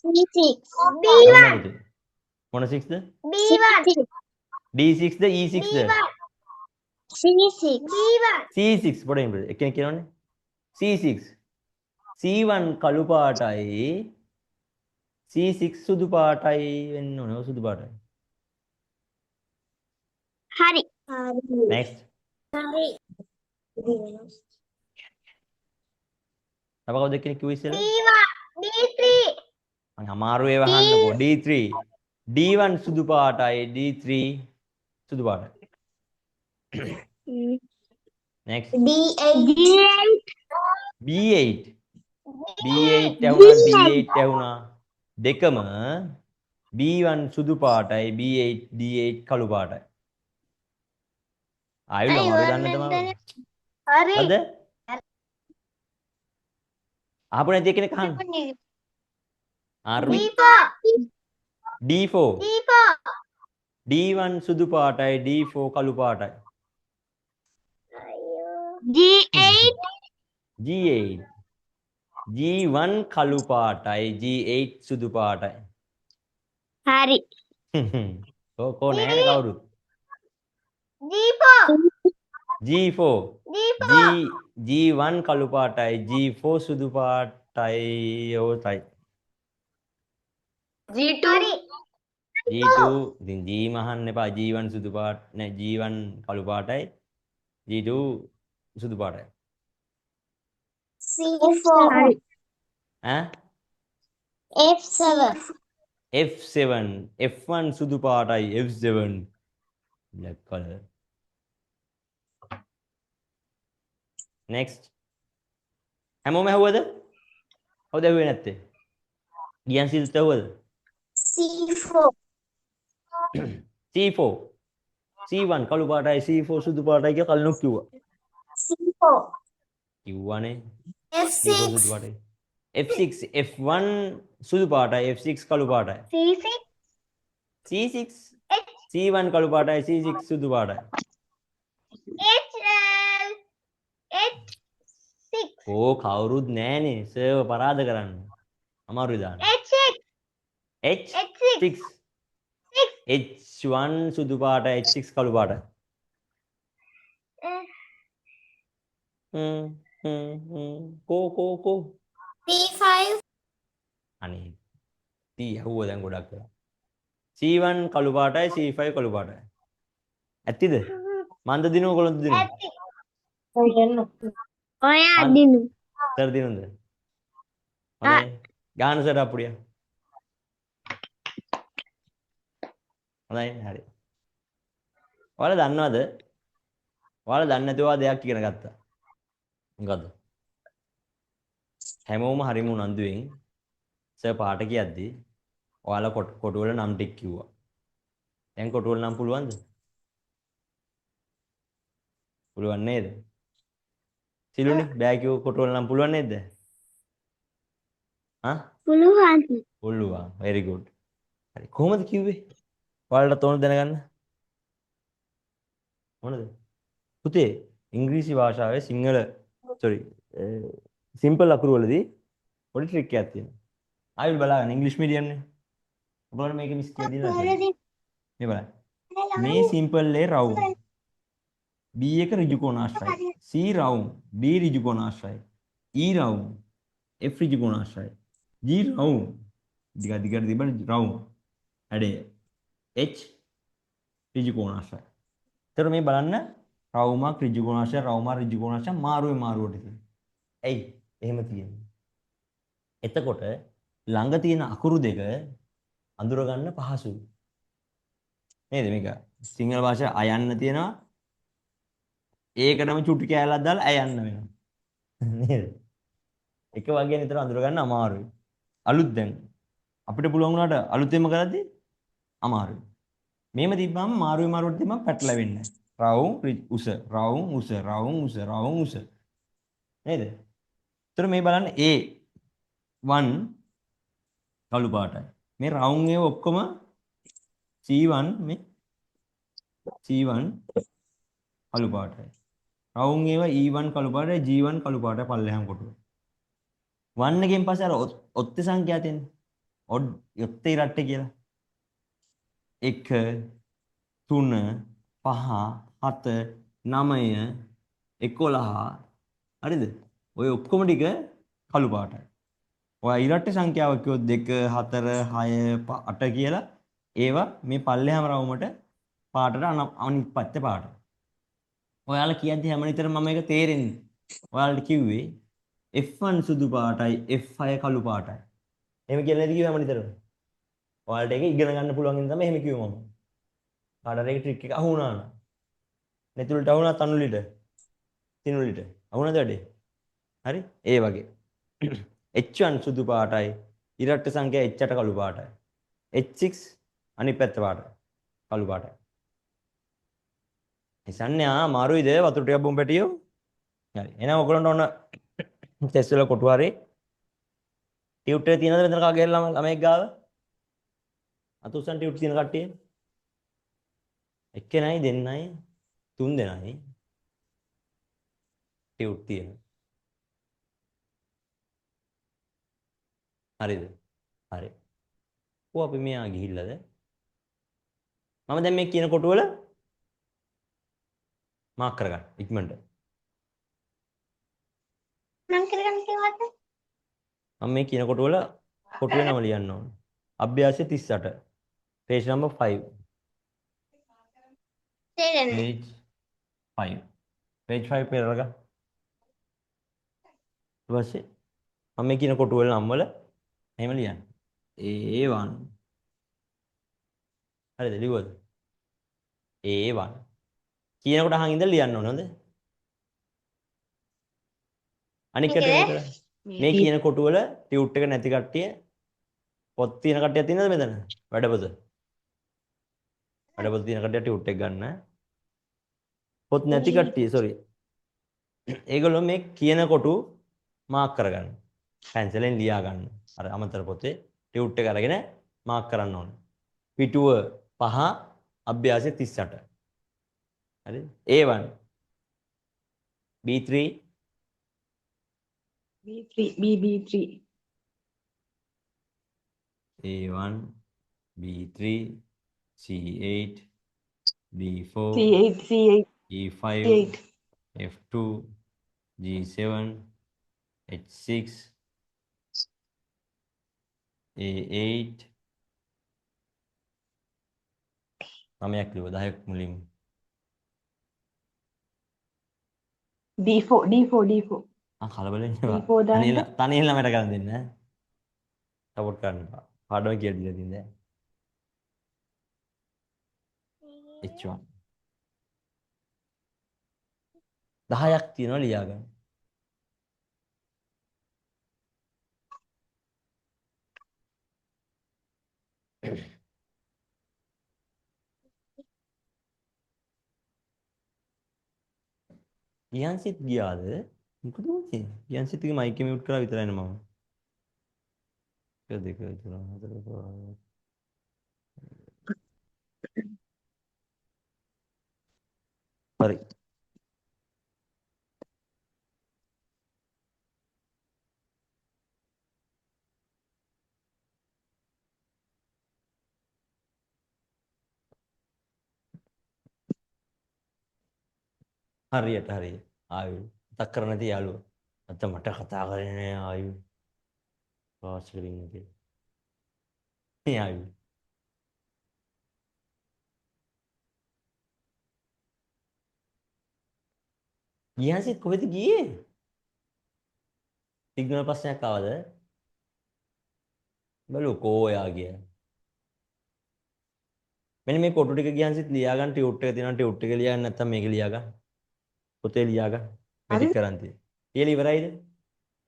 C6 මොන පුතේ? මොන 6ද? B1 D6ද E6ද? C6 B1 C6 පොඩ්ඩක් ඉන්න. එක්කෙනෙක් කියනවනේ. C6. C1 කළු පාටයි C6 සුදු පාටයි වෙන්න ඕනේ. ඔය සුදු පාටයි. හරි next. හරි තව කවුද එක්කෙනෙක් කිව්වේ ඉස්සෙල්ලා? B1 B3 මම අමාරු ඒවා අහන්නකෝ. D3. D1 සුදු පාටයි D3 සුදු පාටයි. next. D8 B8. B8 ඇහුණා D8 ඇහුණා. දෙකම B1 සුදු පාටයි B8 D8 කළු පාටයි. ආයෙත් අමාරු දන්න තමයි. හරි හරිද? ආපු නැති කෙනෙක් අහන්න. හරි. D4. D1 සුදු පාටයි D4 කළු පාටයි. G8 G8. G1 කළු පාටයි G8 සුදු පාටයි. හරි කෝ නෑනේ කවුරුත්. G4 G4. G1 කළු පාටයි G4 සුදු පාටයි ඔතයි. G2 G2 ඉතින් G මහන්න එපා. G1 සුදු පාට නෑ G1 කළු පාටයි G2 සුදු පාටයි. C4 ඈ F7 F7 F1 සුදු පාටයි F7 black color. next. හැමෝම ඇහුවද? කවුද ඇහුවේ නැත්තේ? ගියන් සිල්ත ඇහුවද? C4 C4 C1 කළු පාටයි C4 සුදු පාටයි කියලා කලිනුත් කිව්වා. C4 කිව්වනේ. F6 C4 සුදු පාටයි. F6 F1 සුදු පාටයි F6 කළු පාටයි. C6 C6 C1 කළු පාටයි C6 සුදු පාටයි. H6 ඕ කවුරුත් නෑනේ සර්වර් පරාද කරන්න. අමාරුයි දාන්න. H6 H1 සුදු පාටයි H6 කළු පාටයි. කෝ C5 අනේ T ඇහුව දැන් ගොඩක් වෙලා. C1 කළු පාටයි C5 කළු පාටයි. ඇත්තිද? මන්ද දිනුව කොළොන්ද දිනුව? ඔයා දිනු සර් දිනුවද? හොඳයි. ගාන සර් අප්පුඩිය. හොඳයි හරි. ඔයාලා දන්නවද? ඔයාලා දන්නේ නැතුව දෙයක් ඉගෙන ගත්තා. මොකද්ද? හැමෝම හරිම උනන්දුවෙන් සර් පාට කියද්දි ඔයාලා කොටු වල නම් ටික කිව්වා. දැන් කොටු වල නම් පුළුවන්ද? පුළුවන් නේද? සිලුනි බෑ කිව්ව කොටු වල නම් පුළුවන් නේද? හා? පුළුවන් පුළුවන්. very good. හරි. කොහොමද කිව්වේ? ඔයාලට තෝරන දැනගන්න. මොනද? පුතේ ඉංග්‍රීසි භාෂාවේ සිංහල සිම්පල් අකුරු වලදී පොඩි ට්‍රික් එකක් තියෙනවා. ආයෙත් බලන්න ඉංග්‍රීසි මීඩියම් නේ. ඔයාලට මේක මිස් කියලා දිනනවා. මේ බලන්න. මේ සිම්පල් ලේ රවුම්. B එක ඍජු කෝණාශ්‍රයි. C රවුම්. D ඍජු කෝණාශ්‍රයි. E රවුම්. F ඍජු කෝණාශ්‍රයි. G රවුම්. දිගට තිබෙන රවුම්. හැඩය. H ඍජු කෝණාශ්‍රයි. එතකොට මේ බලන්න රවුමක් ඍජු කෝණාශ්‍රය රවුමක් ඍජු කෝණාශ්‍රය මාරුවේ මාරුවට තියෙනවා. ඇයි එහෙම තියෙන්නේ? එතකොට ළඟ තියෙන අකුරු දෙක අඳුර ගන්න පහසුයි. නේද මේක? සිංහල භාෂාවේ අයන්න තියෙනවා. ඒකටම චුටි කෑල්ලක් දාලා අයන්න වෙනවා. නේද? එක වගේ නිතර අඳුර ගන්න අමාරුයි. අලුත් දැන් අපිට පුළුවන් වුණාට අලුතෙන්ම කරද්දී අමාරුයි. මේම තිබ්බම මාරුවේ මාරුවට තිබ්බම පැටලෙන්නේ නැහැ. රවුම් උස රවුම් උස රවුම් උස රවුම් උස. නේද? ඒතර මේ බලන්න A 1 කළු පාටයි. මේ රවුම් ඒවා ඔක්කොම C1 මේ C1 කළු පාටයි. රවුම් ඒවා E1 කළු පාටයි G1 කළු පාටයි පල්ලෙහාම කොටුව. 1 එකෙන් පස්සේ අර ඔත්තේ සංඛ්‍යා තියෙන්නේ. ඔත්තේ ඉරට්ටේ කියලා. 1 3 5 7 9 11 හරිද? ඔය ඔක්කොම ටික කළු පාටයි. ඔය ඉරට්ටේ සංඛ්‍යාව කිව්වොත් 2 4 6 8 කියලා ඒවා මේ පල්ලෙහාම රවුමට පාටට අනිත් පැත්තේ පාට. ඔයාලා කියද්දි හැම නිතරම මම මේක තේරෙන්නේ. ඔයාලට කිව්වේ F1 සුදු පාටයි F6 කළු පාටයි. එහෙම කියලා නේද කිව්වේ හැම නිතරම? ඔයාලට ඒක ඉගෙන ගන්න පුළුවන් ඉඳන් තමයි එහෙම කිව්වේ මම. කාටද ඒක ට්‍රික් එක අහු වුණා නම්. නෙතුලට අහු වුණා තනුලිට. තිනුලිට. අහු වුණාද වැඩේ? හරි? ඒ වගේ. H1 සුදු පාටයි ඉරට්ට සංඛ්‍යා H8 කළු පාටයි. H6 අනිත් පැත්ත පාටයි. කළු පාටයි. ඉතින් මාරුයිද වතුර ටිකක් බොම් පැටියෝ? හරි. එහෙනම් ඔයගොල්ලන්ට ඕන ටෙස්ට් වල කොටු හරි ටියුට් එක තියෙනවද මෙතන කාගේ ළමයෙක් ගාව? අතුස්සන් ටියුට් තියෙන කට්ටිය? එක්කෙනයි දෙන්නයි තුන් දෙනයි ටියුට් තියෙන. හරිද? හරි. අපි මෙයා ගිහිල්ලාද? මම දැන් මේ කියන කොටු වල මාක් කරගන්න ඉක්මනට. නම් කරගන්න කිව්වද? මම මේ කියන කොටු වල කොටුවේ නම ලියන්න ඕන. අභ්‍යාසය 38. page number 5. තේරෙන්නේ. page 5. page 5 පෙරලග. ඊට පස්සේ මම මේ කියන කොටු වල නම් වල එහෙම ලියන්න. A1. හරිද? ලියුවද? A1. කියනකොට අහන් ඉඳලා ලියන්න ඕන හොඳ. අනික කටේ මේ කියන කොටු වල ටියුට් එක නැති කට්ටිය පොත් තියෙන කට්ටියක් තියෙනවද මෙතන? වැඩපොත. වැඩපොත තියෙන කට්ටිය ටියුට් එක ගන්න. පොත් නැති කට්ටිය sorry. ඒගොල්ලෝ මේ කියන කොටු මාක් කරගන්න. පැන්සලෙන් ලියා ගන්න. අර අමතර පොතේ ටියුට් එක අරගෙන මාක් කරන්න ඕනේ. පිටුව 5 අභ්‍යාසය 38. හරි? A1 B3 B3 A1 B3 C8 B4 C8 E5 C8 F2 G7 H6 A8 9ක් ලියුවා 10ක් මුලින් D4 කලබල වෙන්න D4 දාන්න. තනියෙන් ළමයට කරන් දෙන්න ඈ සපෝට් කරන්න එපා පාඩම කියලා දීලා තින්ද H1 10ක් තියෙනවා ලියා ගන්න ගියන්සිට ගියාද මොකද උනේ ගියන්සිටගේ මයික් එක මියුට් කරලා විතරයි නේ මම එක දෙක තුන හතර පහ හරි හරියට ආයු මතක් කර නැති යාළුවා නැත්නම් මට කතා කරන්නේ නෑ ආයු ක්ලාස් එකේ ඉන්නේ කියලා මේ ආයු ගියන්සිට කොහෙද ගියේ සිග්නල් ප්‍රශ්නයක් ආවද බලුකෝ ඔයා ගියා මෙන්න මේ කොටු ටික ගියන්සිට ලියා ගන්න ටියුට් එක තියෙනවා ටියුට් එක ලියා ගන්න නැත්නම් මේක ලියා ගන්න පොතේ ලියා ගන්න මෙඩික් කරන් තියෙන්නේ කියලා ඉවරයිද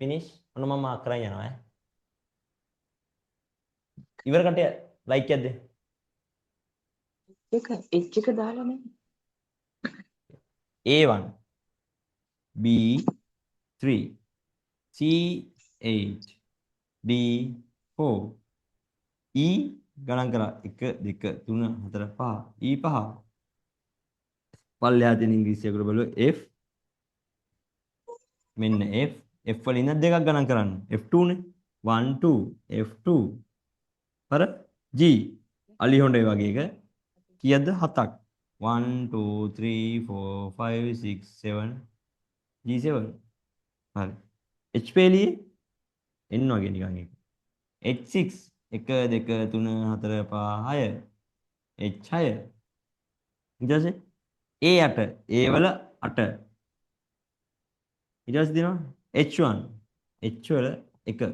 ෆිනිෂ් ඔන්න මම මාක් කරන් යනවා ඈ ඉවර කට්ටිය ලයික් එකක් දෙන්න එක දාලා නේ. A1 B3 C8 D4 E ගණන් කරා 1 2 3 4 5 E 5 පල්ලෙහා තියෙන ඉංග්‍රීසි අකුර බලුවා F මෙන්න F වල ඉන්න දෙකක් ගණන් කරන්න F2 නේ 1 2 F2 අර G අලි හොඬේ වගේ එක කීයද 7ක් 1 2 3 4 5 6 7 G7 හරි H පෙළියේ N වගේ නිකන් එක H6 1 2 3 4 5 6 H6 ඊට පස්සේ A8 A වල 8 ඊට පස්සේ දෙනවා H1 H වල 1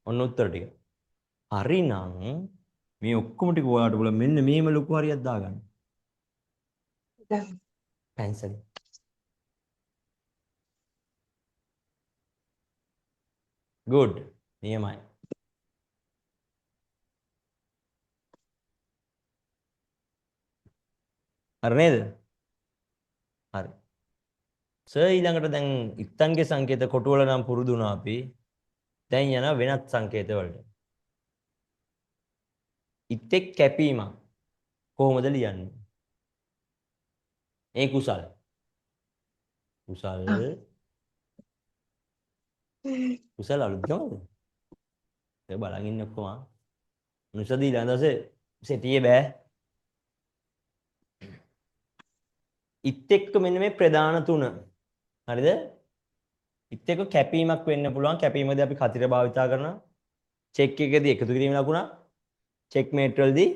ඔන්න උත්තර ටික හරිනම් මේ ඔක්කොම ටික ඔයාලට බලන්න මෙන්න මේම ලොකු හරියක් දාගන්න පැන්සල් good නියමයි හරි නේද හරි සර් ඊළඟට දැන් ඉත්තන්ගේ සංකේත කොටු වල නම් පුරුදු වුණා අපි දැන් යන වෙනත් සංකේත වලට ඉත්තෙක් කැපීමක් කොහොමද ලියන්නේ ඒ කුසල් කුසල් අලුත්කමද ඒ බලන් ඉන්න ඔක්කොම මුසදී ඊළඟ දවසේ සෙටියේ බෑ ඉත්තෙක්ක මෙන්න මේ ප්‍රධාන තුන හරිද ඉත්තෙක්ක කැපීමක් වෙන්න පුළුවන් කැපීමදී අපි කතිර භාවිතා කරනවා චෙක් එකේදී එකතු කිරීම ලකුණ චෙක් මේට් වලදී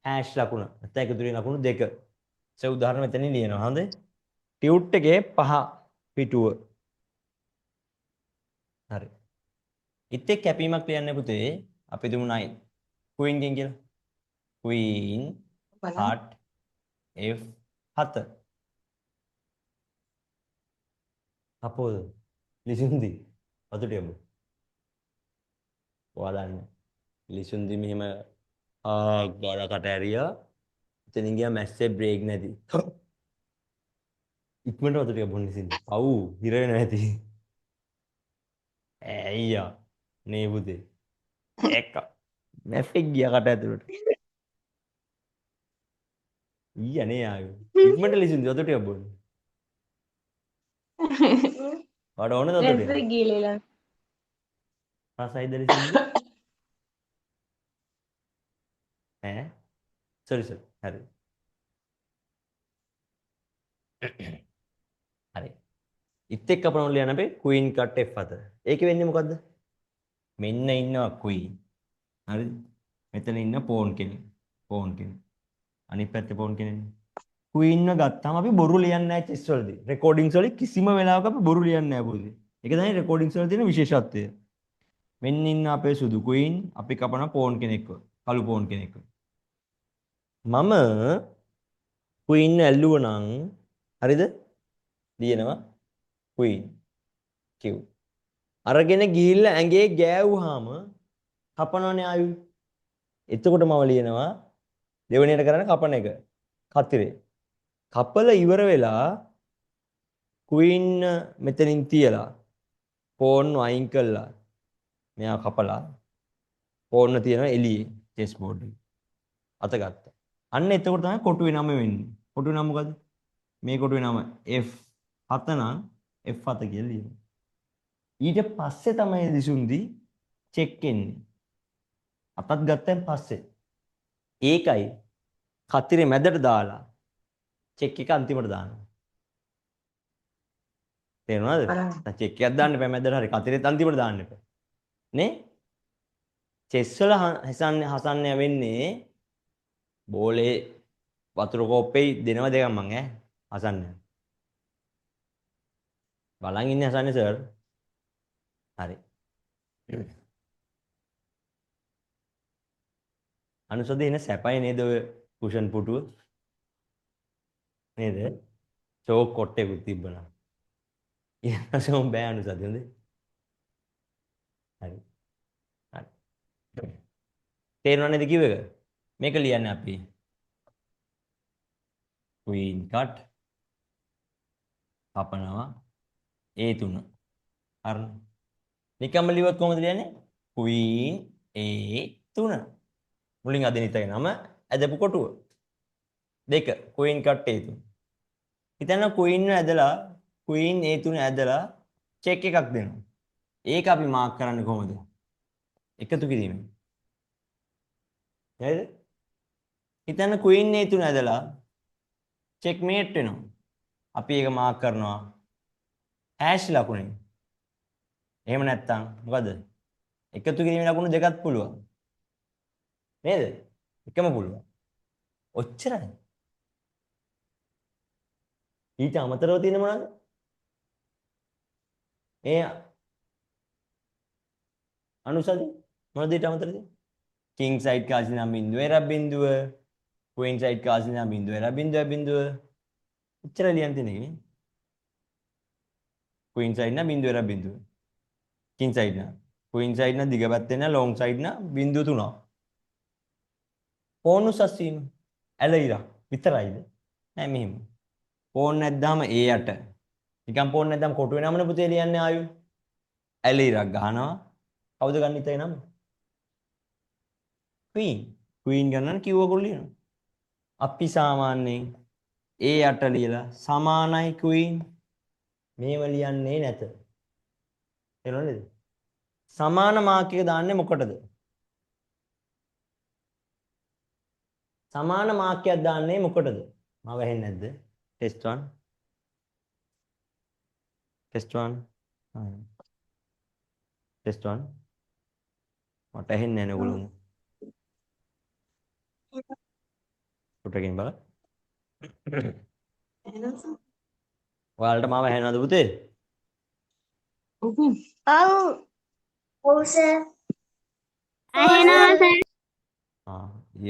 හෑෂ් ලකුණ නැත්නම් එකතු කිරීම ලකුණු දෙක ඒ උදාහරණ මෙතනින් ලියනවා හරිද ටියුට් එකේ 5 පිටුව හරි ඉත්තෙක් කැපීමක් ලියන්නේ පුතේ අපි දුමු 9 queen ගෙන් කියලා queen heart F7 අපෝද ලිසුන්දි අතුටියම ඔයාලන්න ලිසුන්දි මෙහෙම ගාලකට ඇරියා එතනින් ගියා මැස්සේ බ්‍රේක් නැති ඉක්මනට අතුටිය බොන්න ලිසුන්දි අවු හිර වෙනවා ඇති ඇයියා නේ පුතේ එක මැෆෙක් ගියා කට ඇතුළට ඊයා නේ ආවේ ඉක්මනට ලිසුන්දි අතුටිය බොන්න ඔයාලට ඕනද අතුටිය නැද්ද ගිලලා රසයිද ලිසුන්දි ඈ සරි හරි හරි ඉත්තෙක් අපන ලියන්න අපි queen cut f4 ඒකේ වෙන්නේ මොකද්ද මෙන්න ඉන්නවා queen හරිද මෙතන ඉන්න pawn කෙනෙක් අනිත් පැත්තේ pawn කෙනෙක් queen එක ගත්තාම අපි බොරු ලියන්නේ නැහැ chess වලදී recordings වල කිසිම වෙලාවක අපි බොරු ලියන්නේ නැහැ පොතේ ඒක තමයි recordings වල තියෙන විශේෂත්වය මෙන්න ඉන්න අපේ සුදු queen අපි කපන pawn කෙනෙක්ව කළු pawn කෙනෙක්ව මම queen ඇල්ලුව නම් හරිද ලියනවා queen q අරගෙන ගිහිල්ලා ඇඟේ ගෑවුවාම කපනවනේ ආයු එතකොට මම ලියනවා දෙවෙනියට කරන්නේ කපන එක කතිරේ කපල ඉවර වෙලා queen මෙතනින් තියලා pawn වයින් කළා මෙයා කපලා pawn තියනවා එළියේ chess board එකේ අත ගත්තා අන්න එතකොට තමයි කොටුවේ නම වෙන්නේ. කොටුවේ නම මොකද්ද? මේ කොටුවේ නම F7 නම් F7 කියලා ලියනවා. ඊට පස්සේ තමයි දිසුන්දි චෙක් එන්නේ. අතත් ගත්තෙන් පස්සේ. ඒකයි කතිරේ මැදට දාලා චෙක් එක අන්තිමට දානවා. තේරුණාද? දැන් චෙක් එකක් දාන්න එපා මැදට හරි කතිරේත් අන්තිමට දාන්න එපා. නේ? චෙස් වල හසන්නේ වෙන්නේ බෝලේ වතුර කෝප්පේ දෙනව දෙකක් මං හසන්න. බලන් ඉන්නේ හසන්නේ සර්. හරි. අනුසදී එන සැපයි නේද ඔය කුෂන් පුටුව? නේද? චෝක් කොට්ටේකුත් තිබ්බනම්. ඊයන්සම බෑ අනුසදී හොඳේ. හරි. හරි. තේරුණා නේද කිව්ව එක? මේක ලියන්නේ අපි queen cut කපනවා A3 හරිනේ. නිකම්ම ලියුවොත් කොහොමද ලියන්නේ? queen A3. මුලින් අදිනිතගේ නම ඇදපු කොටුව. 2 queen cut A3. හිතන්න queen ඇදලා queen A3 ඇදලා check එකක් දෙනවා. ඒක අපි මාක් කරන්නේ කොහොමද? එකතු කිරීමෙන්. නේද? හිතන්න queen A3 ඇදලා checkmate වෙනවා. අපි ඒක මාක් කරනවා hash ලකුණෙන්. එහෙම නැත්නම් මොකද? එකතු කිරීමේ ලකුණු දෙකක් පුළුවන්. නේද? එකම පුළුවන්. ඔච්චරයි. ඊට අමතරව තියෙන මොනවද? ඒ අනුසදි මොනවද ඊට අමතරද? king side කාසින නම් බිඳුව එරක් බිඳුව, queen side කාසින නම් බිඳුව එරක් බිඳුව බිඳුව. ඔච්චර ලියන්න තියෙන්නේ නේ. queen side නම් බිඳුව එරක් බිඳුව. king side නම් queen side නම් දිග පැත්තේ නම් long side නම් බිඳුව 3ක්. pawn උසස් වීම ඇල ඉරක් විතරයිද? නෑ මෙහෙම. pawn නැද්දාම A8. නිකන් pawn නැද්දාම කොටු වෙනවනේ පුතේ ලියන්නේ ආයු. ඇල ඉරක් ගහනවා. කවුද ගන්න ඉතේ නම? queen. queen ගන්නන කිව්වකොල් ලියනවා. අපි සාමාන්‍යයෙන් A8 ලියලා සමානයි queen මේව ලියන්නේ නැත. තේරුණා නේද? සමාන මාක් එක දාන්නේ මොකටද? සමාන මාක් එකක් දාන්නේ මොකටද? මම වැහෙන්නේ නැද්ද? test 1 test 1 test 1 මට ඇහෙන්නේ නැහැ නේ ඔයගොල්ලෝ. පුටකින් බලන්න. ඔයාලට මාව ඇහෙනවද පුතේ? ඔව් ඔව් සර් අහනවා සර්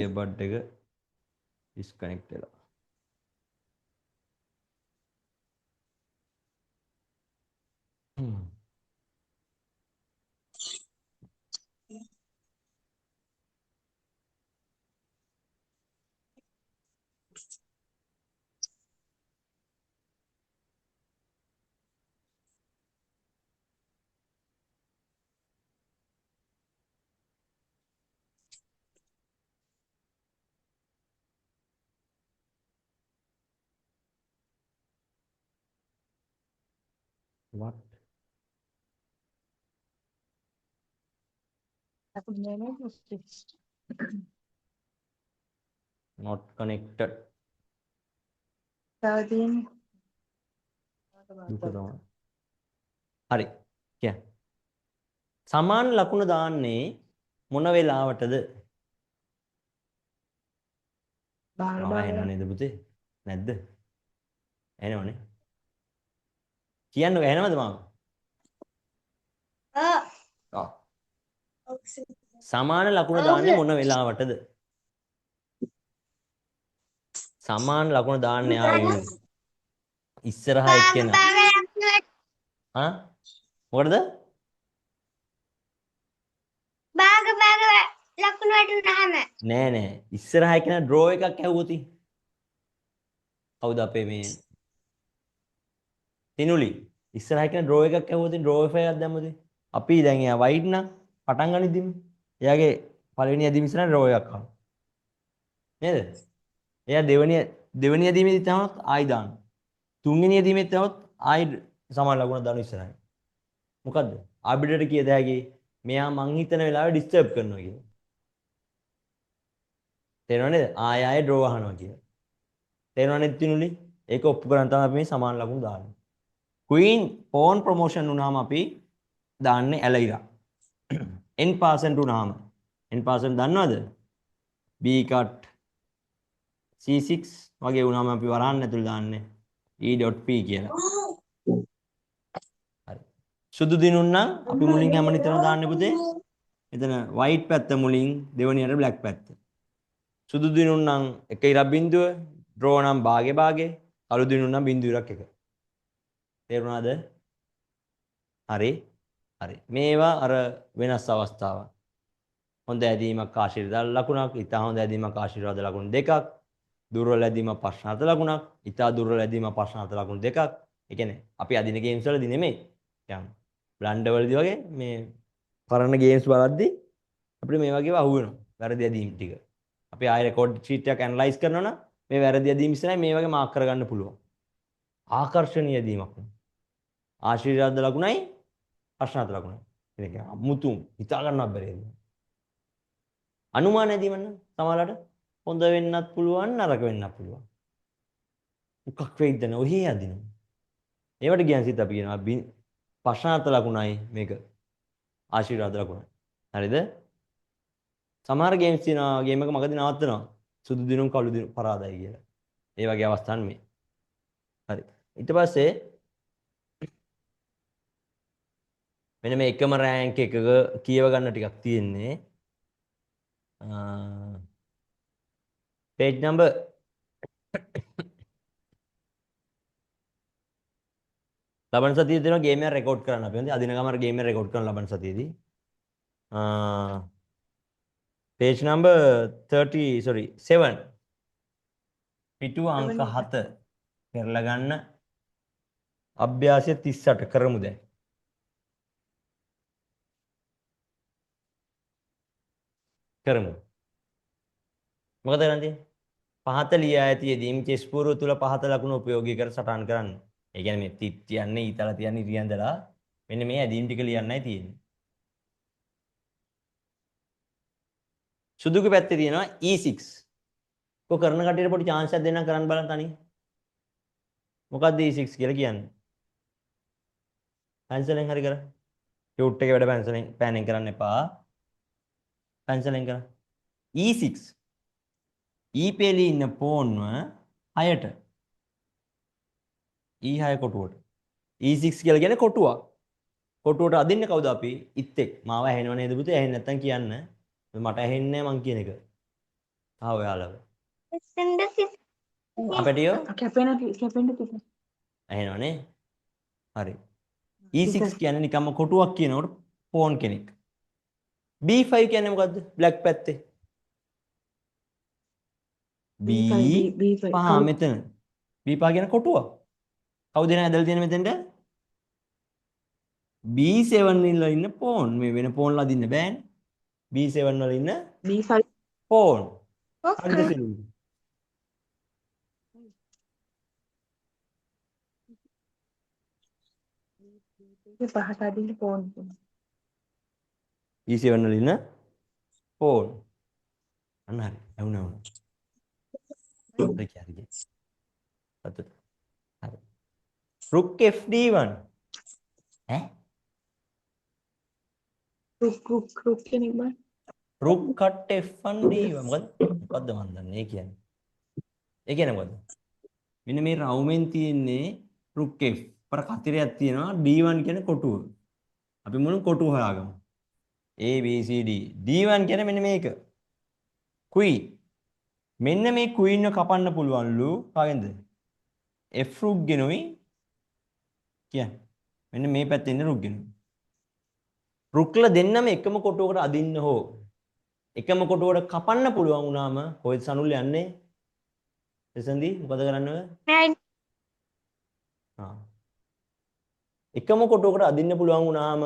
earbud එක disconnect වෙලා. What? Not connected. දුක තමයි. හරි. කියන්න. සමාන ලකුණ දාන්නේ මොන වෙලාවටද? එනව නේද පුතේ? නැද්ද? එනවනේ. කියන්නකෝ එනවද මාව? ඔව්. සමාන ලකුණ දාන්නේ මොන වෙලාවටද? සමාන ලකුණ දාන්නේ ආයේ ඉස්සරහා එක්කෙනා. හා? මොකටද? බාග ලකුණු වටුනහම නෑ නෑ. ඉස්සරහා එක්කෙනා ඩ්‍රෝ එකක් ඇහුවොත් කවුද අපේ මේ තිනුලි ඉස්සරහා එක්කෙනා ඩ්‍රෝ එකක් ඇහුවොත් ඩ්‍රෝ එකක් දැම්මොත් අපි දැන් එයා වයිට් නම් පටන් ගනිද්දිම එයාගේ පළවෙනි ඇදීම ඉස්සරහ ඩ්‍රෝ එකක් ආවා. නේද? එයා දෙවෙනි ඇදීමේදී තමයි ආයි දාන්න. තුන්වෙනි ඇදීමේදී තමයි ආයි සමාන ලකුණ දාන ඉස්සරහයි. මොකද්ද? ආබිඩට කියද හැකි මෙයා මං හිතන වෙලාවෙ ඩිස්ටර්බ් කරනවා කියලා. තේරෙනව නේද? ආයෙ ඩ්‍රෝ අහනවා කියලා. තේරෙනව නේද තිනුලි? ඒක ඔප්පු කරන් තමයි අපි මේ සමාන ලකුණු දාන්නේ. queen pawn promotion වුණාම අපි දාන්නේ ඇලයිරා. n% වුණාම n% දන්නවද? b cut c6 වගේ වුණාම අපි වරහන් ඇතුළේ දාන්නේ e.p කියලා. හරි. සුදු දිනුන් නම් අපි මුලින් හැම නිතරම දාන්නේ පුතේ. එතන white පැත්ත මුලින් දෙවෙනියට black පැත්ත. සුදු දිනුන් නම් එක ඉරක් බිඳුව, draw නම් භාගේ කළු දිනුන් නම් බිඳුව ඉරක් එක. තේරුණාද? හරි. හරි. මේවා අර වෙනස් අවස්ථාවක්. හොඳ ඇදීමක් ආශිර්වාද ලකුණක්, ඉතා හොඳ ඇදීමක් ආශිර්වාද ලකුණු දෙකක්, දුර්වල ඇදීමක් ප්‍රශ්නාර්ථ ලකුණක්, ඉතා දුර්වල ඇදීමක් ප්‍රශ්නාර්ථ ලකුණු දෙකක්. ඒ කියන්නේ අපි අදින ගේම්ස් වලදී නෙමෙයි. යම් බ්ලන්ඩර්වලදී වගේ මේ කරන ගේම්ස් බලද්දී අපිට මේ වගේව අහු වෙනවා. වැරදි ඇදීම් ටික. අපි ආයෙ රෙකෝඩ් ෂීට් එකක් ඇනලයිස් කරනවා නම් මේ වැරදි ඇදීම් ඉස්සරහ මේ වගේ මාක් කරගන්න පුළුවන්. ආකර්ෂණීය ඇදීමක්. ආශිර්වාද ලකුණයි ප්‍රශ්නාර්ථ ලකුණයි. ඒක අමුතුම හිතා ගන්නවත් බැරි. අනුමාන ඇදීම නම් සමහරවිට හොඳ වෙන්නත් පුළුවන් නරක වෙන්නත් පුළුවන්. මොකක් වෙයිද නේ ඔහි අදිනවා. ඒවට කියන සිත අපි කියනවා ප්‍රශ්නාර්ථ ලකුණයි මේක ආශිර්වාද ලකුණයි. හරිද? සමහර ගේම්ස් තියෙනවා ගේම් එක මගදී නවත්තනවා. සුදු දිනුම් කළු දිනුම් පරාදයි කියලා. ඒ වගේ අවස්ථාන් මේ. හරි. ඊට පස්සේ මෙන්න මේ එකම රෑන්ක් එකක කියව ගන්න ටිකක් තියෙන්නේ. page number ලබන සතියේ දෙනවා ගේම් එක රෙකෝඩ් කරන්න අපි. හොඳයි. අදින ගමර ගේම් එක රෙකෝඩ් කරන ලබන සතියේදී. page number 7 පිටුව අංක 7 කරලා ගන්න අභ්‍යාසය 38 කරමු දැන්. කරමු. මොකද කරන්නේ? පහත ලියා ඇති යෙදීම් චෙස් පුරුව තුල පහත ලකුණු ප්‍රයෝගී කර සටහන් කරන්න. ඒ කියන්නේ මේ තිත් තියන්නේ ඊතල තියන්නේ ඉරියන්දලා මෙන්න මේ ඇදීම් ටික ලියන්නයි තියෙන්නේ. සුදුක පැත්තේ තියෙනවා E6. කො කරන කටියට පොඩි chance එකක් දෙන්නම් කරන්න බලන්න තනිය. මොකක්ද E6 කියලා කියන්නේ? පැන්සලෙන් හරි කර. ෂූට් එකේ වැඩ පැන්සලෙන් පෑනින් කරන්න එපා. පැන්සලෙන් කරන්න. E6 E පෙළේ ඉන්න පෝන්ව 6ට E6 කොටුවට E6 කියලා කියන්නේ කොටුවක්. කොටුවට අදින්න කවුද අපි? ඉත්තෙක්. මාව ඇහෙනව නේද පුතේ? ඇහෙන්නේ නැත්තම් කියන්න. මට ඇහෙන්නේ නැහැ මං කියන එක. ආ ඔයාලව. අපිටියෝ කැපෙන්න ඇහෙනවනේ. හරි. E6 කියන්නේ නිකම්ම කොටුවක් කියනකොට පෝන් කෙනෙක්. B5 කියන්නේ මොකද්ද? බ්ලැක් පැත්තේ. B5 මෙතන. B5 කියන කොටුව. කවුද එන ඇදලා තියෙන මෙතෙන්ට? B7 වල ඉන්න පෝන්. මේ වෙන පෝන් ලදින්න බෑනේ. B7 වල ඉන්න B5 පෝන්. හරිද සිලු? පහට අදින්න ෆෝන් E7 වල ඉන්න පෝන්. අන්න හරි. ඇහුණා. හරි. හරි. Rook FD1. ඈ? රුක් කෙනෙක් බං Rook cut F1 D1. මොකද්ද මන් දන්නේ ඒ කියන්නේ. ඒ කියන්නේ මොකද්ද? මෙන්න මේ රවුමෙන් තියෙන්නේ Rook F. පර කතිරයක් තියෙනවා D1 කියන්නේ කොටුව. අපි මුලින් කොටුව හොයාගමු. A B C D. D1 කියන්නේ මෙන්න මේක. queen. මෙන්න මේ queen එක කපන්න පුළුවන්ලු කාගෙන්ද? F rook ගෙනුයි කියන්නේ. මෙන්න මේ පැත්තේ ඉන්න rook ගෙනුයි. රුක්ල දෙන්නම එකම කොටුවකට අදින්න හෝ එකම කොටුවකට කපන්න පුළුවන් වුණාම කොහෙද සනුල් යන්නේ? එසන්දි මොකද කරන්නව? එකම කොටුවකට අදින්න පුළුවන් වුණාම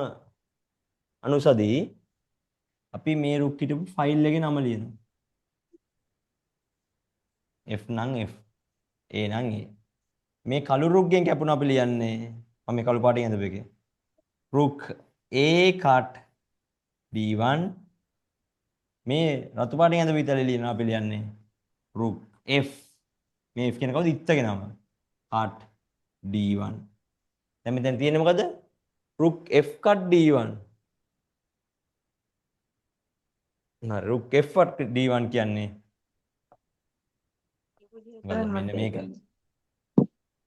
අනුසදී අපි මේ රුක් හිටපු ෆයිල් එකේ නම ලියනවා. F නම් F A නම් A. මේ කළු රුක්ගෙන් කැපුණ අපි ලියන්නේ මම මේ කළු පාටින් ඇඳපු එකේ. රුක් A cut D1 මේ රතු පාටින් ඇඳපු ඉතලේ ලියනවා අපි ලියන්නේ රුක් F මේ F කියන කවුද ඉත්තගේ නම cut D1 දැන් මෙතන තියෙන්නේ මොකද රුක් F cut D1 නේද රුක් F cut D1 කියන්නේ මෙන්න මේක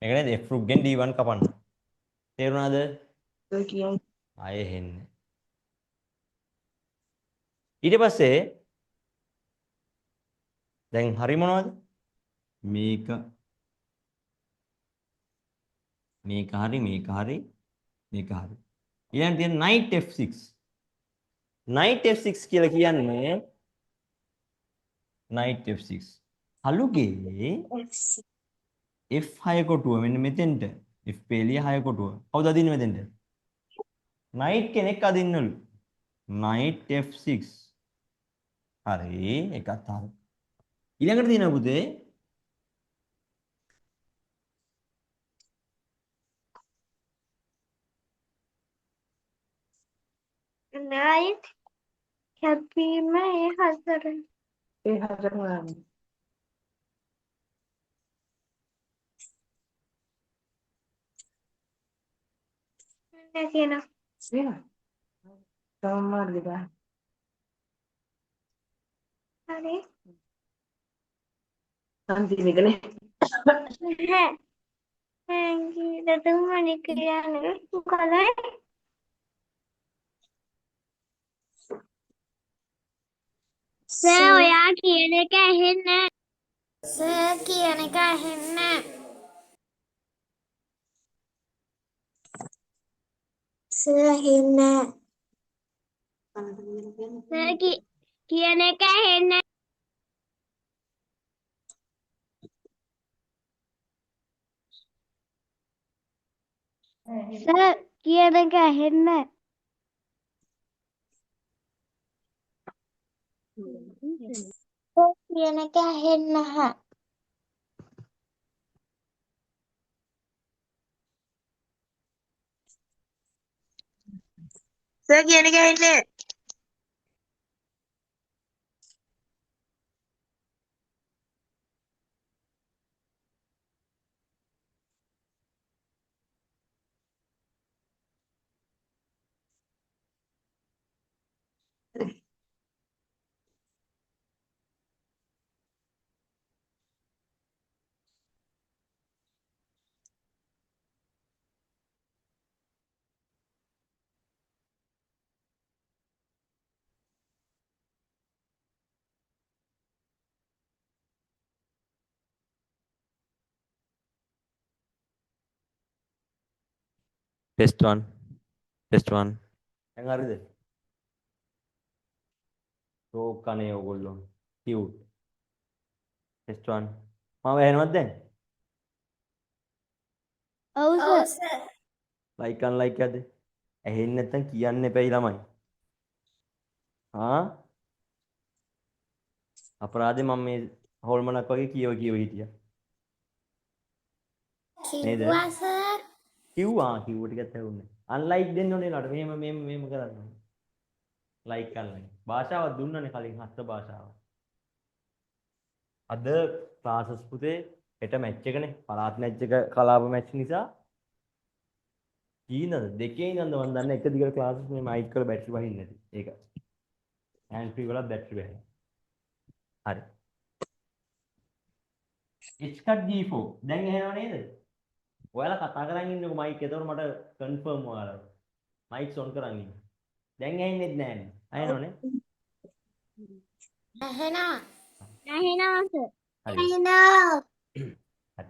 මේක නේද F රුක් ගෙන් D1 කපන්න තේරුණාද ආයේ හෙන්නේ ඊට පස්සේ දැන් හරි මොනවද මේක හරි මේක හරි ඊළඟ තියෙන knight f6 කියලා කියන්නේ knight f6 හලුගේ f6 කොටුව මෙන්න මෙතෙන්ට f පෙළිය 6 කොටුව කවුද අදින්නේ මෙතෙන්ට knight කෙනෙක් අදින්නලු. knight f6. හරි එකක් හරි. ඊළඟට තියෙනවා පුතේ නයිට් කැපීම ඒ හතර. ඒ හතර ගන්න. නැතිනම් වෙනවා. සමමාර්ගය දාන්න. හරි. අන්තිමේකනේ. නැහැ. දෙතුන්වෙනි කියන්නේ මොකද? සර් ඔයා කියන එක ඇහෙන්නේ නැහැ. සර් කියන එක ඇහෙන්නේ නැහැ. සර් ඇහෙන්නේ නැහැ. සර් කියන එක ඇහෙන්නේ නැහැ. සර් කියන එක ඇහෙන්නේ නැහැ. සර් කියන එක ඇහෙන්නේ නැහැ. සර් කියන එක ඇහෙන්නේ test 1 දැන් හරිද? රෝක් කනේ ඕගොල්ලෝ cute test 1 මම ඇහෙනවද දැන්? ඔව් සර්. like unlike යද? ඇහෙන්නේ නැත්නම් කියන්න එපැයි ළමයි. අපරාධේ මම මේ හොල්මනක් වගේ කියව හිටියා. නේද? කිව්වා සර්. කිව්වා ටිකත් ඇහුන්නේ. unlike දෙන්න ඕනේ නේද? මෙහෙම කරන්න ඕනේ. like unlike. භාෂාවක් දුන්නනේ කලින් හස්ත භාෂාව. අද ක්ලාසස් පුතේ හෙට මැච් එකනේ. පළාත් මැච් එක කලාප මැච් නිසා කීනද දෙකේ ඉඳන්ද මම දන්නේ එක දිගට ක්ලාසස් මේ මයික් කරලා බැටරි වහින්නේ නැති. ඒක. හෑන්ඩ් ෆ්‍රී වල බැටරි වහිනවා. හරි. H-cut G4 දැන් ඇහෙනව නේද? ඔයාලා කතා කරන් ඉන්නකො මයික්. එතකොට මට කන්ෆර්ම් ඔයාලා. මයික්ස් ඔන් කරන් ඉන්න. දැන් ඇහෙන්නේත් නැහැ. ඇහෙනවනේ? ඇහෙනවා. ඇහෙනවා සර්. හරි. ඇහෙනවා. හරි.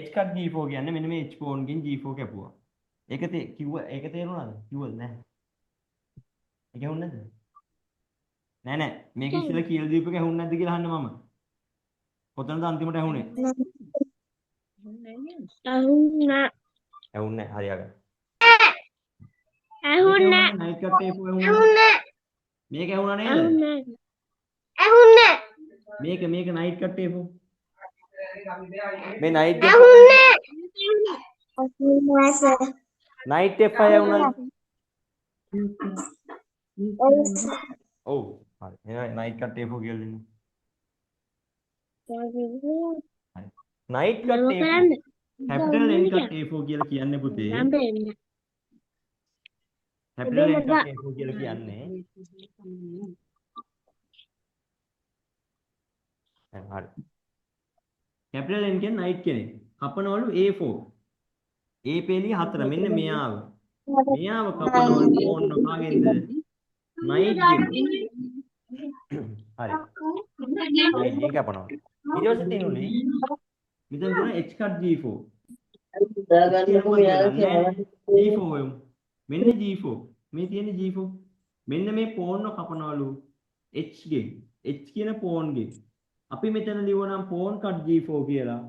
H-cut G4 කියන්නේ මෙන්න මේ H phone ගෙන් G4 කැපුවා. ඒක ඒක තේරුණාද? කිව්වද නැහැ? ඒක ඇහුන්නේ නැද්ද? නෑ මේක ඉස්සෙල්ලා කියලා දීපු එක ඇහුන්නේ නැද්ද කියලා අහන්න මම. කොතනද අන්තිමට ඇහුනේ? ඇහුණා. ඇහුන්නේ නැහැ. හරියගන්න. ඇහුණා. නයිට් කට් ඒක ඇහුන්නේ. ඇහුණා. මේක ඇහුණා නේද? ඇහුණා. මේක නයිට් කට් ඒක. මේ නයිට් ඇහුණා. ඇහුණා සර්. Night F5 ඇහුණාද? ඔව්. හරි. එහෙනම් නයිට් කට් ඒක කියලා දෙන්න. නයිට් කට් ඒක කැපිටල් N කට් A4 කියලා කියන්නේ පුතේ. කැපිටල් N කට් A4 කියලා කියන්නේ. හරි. කැපිටල් N කියන්නේ නයිට් කෙනෙක්. කපනවලු A4. A පේලිය 4 මෙන්න මෙයාව. මෙයාව කපනවලු ඕන්න කාගෙන්ද? නයිට් ගෙන්. හරි. මේක කපනවා. ඊට පස්සේ තියෙනුනේ මෙතන තියෙන H cut G4. දාගන්නකො මෙයාලා G4 එමු. මෙන්න G4. මේ තියෙන G4. මෙන්න මේ pawn එක කපනවලු H ගෙන්. H කියන pawn ගෙන්. අපි මෙතන ලියවනම් pawn cut G4 කියලා.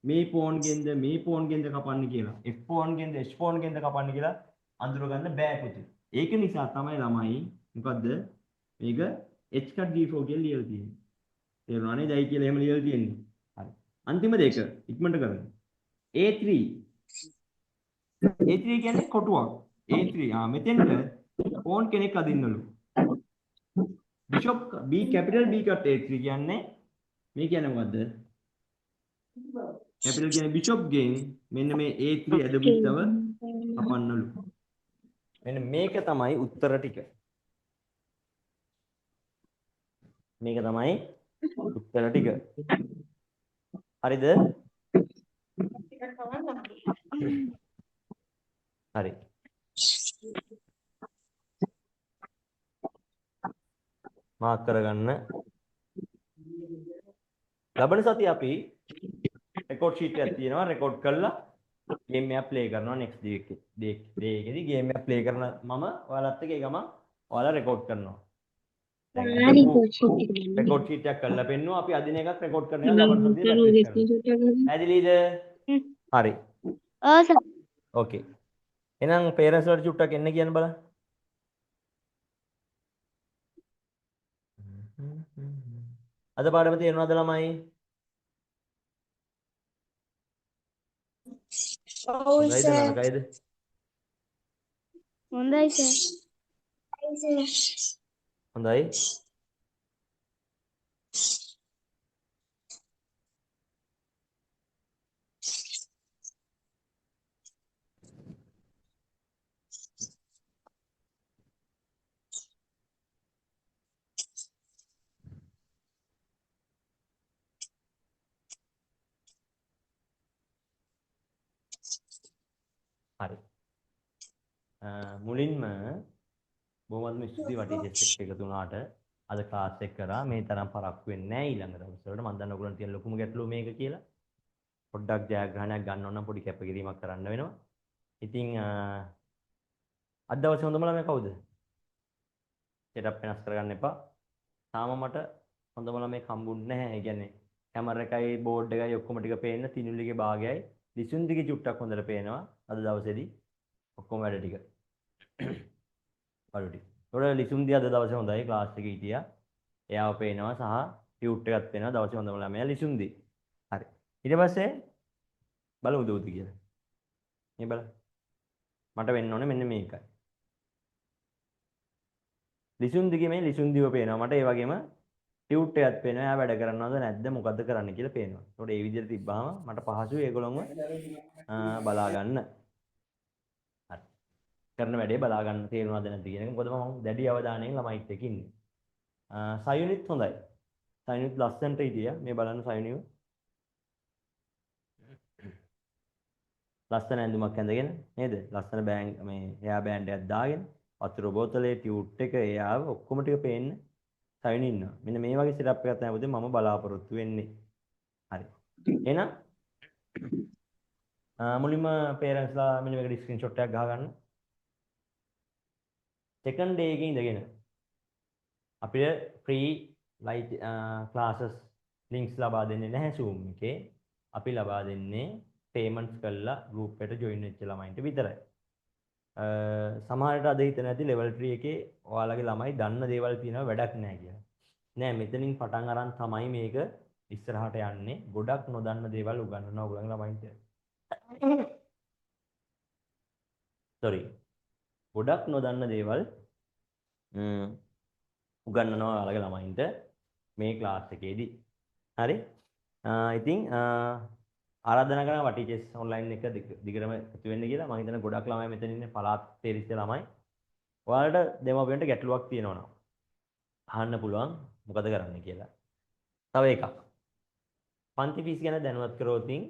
මේ pawn ගෙන්ද කපන්නේ කියලා. F pawn ගෙන්ද H pawn ගෙන්ද කපන්නේ කියලා අඳුර ගන්න බෑ පුතේ. ඒක නිසා තමයි ළමයි මොකද්ද මේක H.D4 කියලා ලියලා තියෙන්නේ. තේරුණා නේද? ඇයි කියලා එහෙම ලියලා තියෙන්නේ. හරි. අන්තිම දෙක ඉක්මනට කරන්න. A3 A3 කියන්නේ කොටුවක්. A3 මෙතෙන්ට ෆෝන් කෙනෙක් අදින්නලු. බිෂොප් B කැපිටල් B කට A3 කියන්නේ මේ කියන්නේ මොකද්ද? කැපිටල් කියන්නේ බිෂොප් ගෙන් මෙන්න මේ A3 ඇදපිටව කපන්නලු. මෙන්න මේක තමයි උත්තර ටික. මේක තමයි උත්තර ටික. හරිද? හරි. මාක් කරගන්න. ලබන සතිය අපි රෙකෝඩ් ෂීට් එකක් තියෙනවා රෙකෝඩ් කරලා ගේම් එකක් ප්ලේ කරනවා next day එකේදී ගේම් එකක් ප්ලේ කරන මම ඔයාලත් එක්ක ඒ ගමන් ඔයාලා රෙකෝඩ් කරනවා. දැන් රෙකෝඩ් ෂීට් එකක් කරලා පෙන්නුවා අපි අදින එකක් රෙකෝඩ් කරන එක ලබන සතියේ ප්‍රැක්ටිස් කරනවා. ඇදිලිද? හරි. ඔව් සර්. ඕකේ. එහෙනම් පේරන්ට්ස් වලට චුට්ටක් එන්න කියන්න බලන්න. අද පාඩම තේරුණාද ළමයි? හොඳයිද නරකයිද? හොඳයි සර්. හොඳයි. හරි. මුලින්ම බොහොමත්ම ස්තුතියි වටේ ටෙස්ට් එක එකතු වුණාට අද ක්ලාස් එක කරා මේ තරම් පරක්කු වෙන්නේ නැහැ ඊළඟ දවස්වලට මම දන්න ඔයගොල්ලන්ට තියෙන ලොකුම ගැටලුව මේක කියලා. පොඩ්ඩක් ජයග්‍රහණයක් ගන්න ඕන නම් පොඩි කැපකිරීමක් කරන්න වෙනවා. ඉතින් අද දවසේ හොඳම ළමයා කවුද? සෙටප් වෙනස් කරගන්න එපා. තාම මට හොඳම ළමයෙක් හම්බුන්නේ නැහැ. ඒ කියන්නේ කැමරා එකයි බෝඩ් එකයි ඔක්කොම ටික පේන්න තිනුලිගේ භාගයයි ලිසුන්දිගේ චුට්ටක් හොඳට පේනවා අද දවසේදී. ඔක්කොම වැඩ ටික. බඩු ටික. ඒකට ලිසුන්දි අද දවසේ හොඳයි ක්ලාස් එකේ හිටියා. එයාව පේනවා සහ ටියුට් එකක් පේනවා දවසේ හොඳම ළමයා ලිසුන්දි. හරි. ඊට පස්සේ බලමු දූති කියලා. මේ බලන්න. මට වෙන්න ඕනේ මෙන්න මේකයි. ලිසුන්දිගේ මේ ලිසුන්දිව පේනවා. මට ඒ වගේම ටියුට් එකක් පේනවා. එයා වැඩ කරනවද නැද්ද මොකද්ද කරන්න කියලා පේනවා. ඒකට ඒ විදිහට තිබ්බාම මට පහසුයි ඒගොල්ලොන්ව බලා ගන්න. හරි. කරන වැඩේ බලා ගන්න තේරුණාද නැද්ද කියන එක. මොකද මම දැඩි අවධානයෙන් ළමයිත් එක්ක ඉන්නේ. සයුනිත් හොඳයි. සයුනිත් ලස්සනට හිටියා. මේ බලන්න සයුනිව. ලස්සන ඇඳුමක් ඇඳගෙන නේද? ලස්සන මේ එයා බෑන්ඩ් එකක් දාගෙන වතුර බෝතලේ ටියුට් එක එයාව ඔක්කොම ටික පේන්න සයුනි ඉන්නවා. මෙන්න මේ වගේ සෙටප් එකක් තමයි පුතේ මම බලාපොරොත්තු වෙන්නේ. හරි. එහෙනම් මුලින්ම පේරන්ට්ස්ලා මෙන්න මේකට ස්ක්‍රීන්ෂොට් එකක් ගහ ගන්න. සෙකන්ඩ් ඩේ එකේ ඉඳගෙන අපිට ෆ්‍රී ලයිට් ක්ලාසස් ලින්ක්ස් ලබා දෙන්නේ නැහැ Zoom එකේ. අපි ලබා දෙන්නේ පේමන්ට්ස් කරලා ගෲප් එකට ජොයින් වෙච්ච ළමයින්ට විතරයි. සමහරට අද හිතන ඇති ලෙවල් 3 එකේ ඔයාලගේ ළමයි දන්න දේවල් තියෙනවා වැඩක් නැහැ කියලා. නෑ මෙතනින් පටන් අරන් තමයි මේක ඉස්සරහට යන්නේ. ගොඩක් නොදන්න දේවල් උගන්වනවා ඔයගොල්ලන්ගේ ළමයින්ට. sorry. ගොඩක් නොදන්න දේවල් උගන්වනවා ඔයාලගේ ළමයින්ට මේ ක්ලාස් එකේදී. හරි? ඉතින් ආරාධනා කරනවා වටිචෙස් ඔන්ලයින් එක දිගටම එකතු වෙන්න කියලා. මම හිතන්නේ ගොඩක් ළමයි මෙතන ඉන්නේ පළාත් තේරිච්ච ළමයි. ඔයාලට දෙමව්පියන්ට ගැටලුවක් තියෙනවා නම් අහන්න පුළුවන් මොකද කරන්න කියලා. තව එකක්. පන්ති ෆීස් ගැන දැනුවත් කරවතින්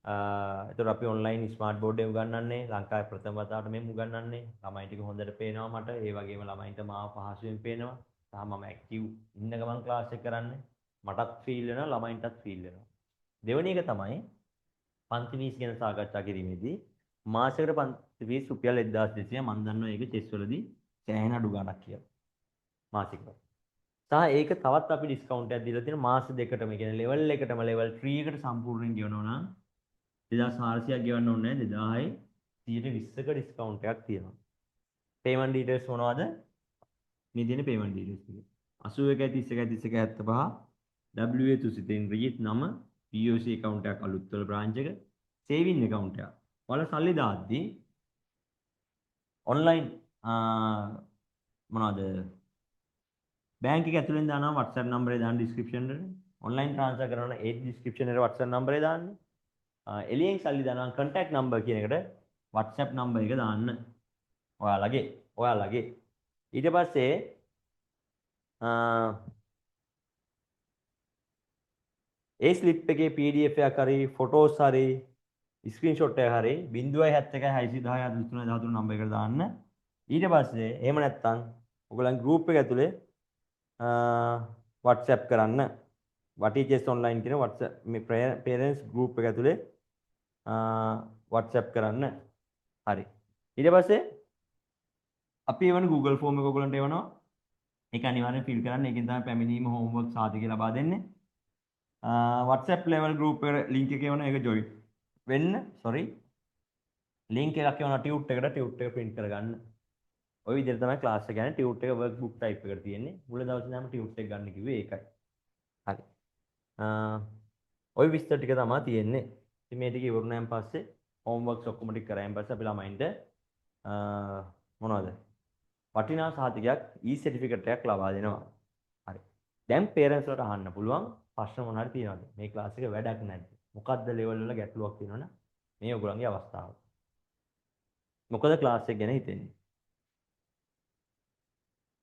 ඒතර අපි ඔන්ලයින් ස්මාර්ට් බෝඩ් එක උගන්වන්නේ ලංකාවේ ප්‍රථම වතාවට මෙහෙම උගන්වන්නේ. ළමයි ටික හොඳට පේනවා මට. ඒ වගේම ළමයින්ට මාව පහසුවෙන් පේනවා. තාම මම ඇක්ටිව් ඉන්න ගමන් ක්ලාස් එක කරන්නේ. මටත් ෆීල් වෙනවා ළමයින්ටත් ෆීල් වෙනවා. දෙවෙනි එක තමයි පන්ති ෆීස් ගැන සාකච්ඡා කිරීමේදී මාසයකට පන්ති ෆීස් රුපියල් 1200 මම දන්නවා ඒක චෙස් වලදී සෑහෙන අඩු ගාණක් කියලා. මාසිකව. සහ ඒක තවත් අපි ඩිස්කවුන්ට් එකක් දීලා තියෙනවා මාස දෙකටම. ඒ කියන්නේ ලෙවල් එකටම ලෙවල් 3 එකට සම්පූර්ණයෙන් ගෙවනවා නම් 2400ක් ගෙවන්න ඕනේ නැහැ 2000යි 120ක ඩිස්කවුන්ට් එකක් තියෙනවා. payment details මොනවද? මේ දෙන payment details ටික. 81 31 31 75 WA තුසිතින් රිජිත් නම POC account එකක් අලුත් වල branch එක saving account එකක්. ඔයාලා සල්ලි දාද්දී online මොනවද බැංක් එක ඇතුලෙන් දානවා WhatsApp number එක දාන්න description එකට. online transfer කරනවා ඒ description එකට WhatsApp number එක දාන්න. එළියෙන් සල්ලි දානවා contact number කියන එකට WhatsApp number එක දාන්න. ඔයාලගේ ඊට පස්සේ ඒ ස්ලිප් එකේ PDF එකක් හරි ෆොටෝස් හරි ස්ක්‍රීන්ෂොට් එකක් හරි 0.71 610 13 13 නම්බර් එකට දාන්න. ඊට පස්සේ එහෙම නැත්නම් ඔයගොල්ලන් group එක ඇතුලේ WhatsApp කරන්න. WhatsApp online කියන WhatsApp මේ parents group එක ඇතුලේ WhatsApp කරන්න. හරි. ඊට පස්සේ අපි එවන Google form එක ඔයගොල්ලන්ට එවනවා. ඒක අනිවාර්යෙන් fill කරන්න. ඒකෙන් තමයි පැමිණීම homework සාධක ලබා දෙන්නේ. WhatsApp level group එකට link එක එවනවා. ඒක join වෙන්න. sorry. link එකක් එවනවා tute එකට. tute එක print කරගන්න. ওই විදිහට තමයි class එක යන්නේ. tute එක workbook type එකට තියෙන්නේ. මුල දවසේ නම් tute එක ගන්න කිව්වේ ඒකයි. හරි. ওই විස්තර ටික තමයි තියෙන්නේ. ඉතින් මේ ටික ඉවරුනෑන් පස්සේ homeworks ඔක්කොම ටික කරායින් පස්සේ අපි ළමයින්ට මොනවද? වටිනා සහතිකයක් e-certificate එකක් ලබා දෙනවා. හරි. දැන් parents වලට අහන්න පුළුවන් ප්‍රශ්න මොනවාරි තියෙනවද? මේ class එක වැඩක් නැද්ද? මොකද්ද level වල ගැටලුවක් තියෙනවනම් මේ ඔයගොල්ලන්ගේ අවස්ථාව. මොකද class එක ගැන හිතෙන්නේ?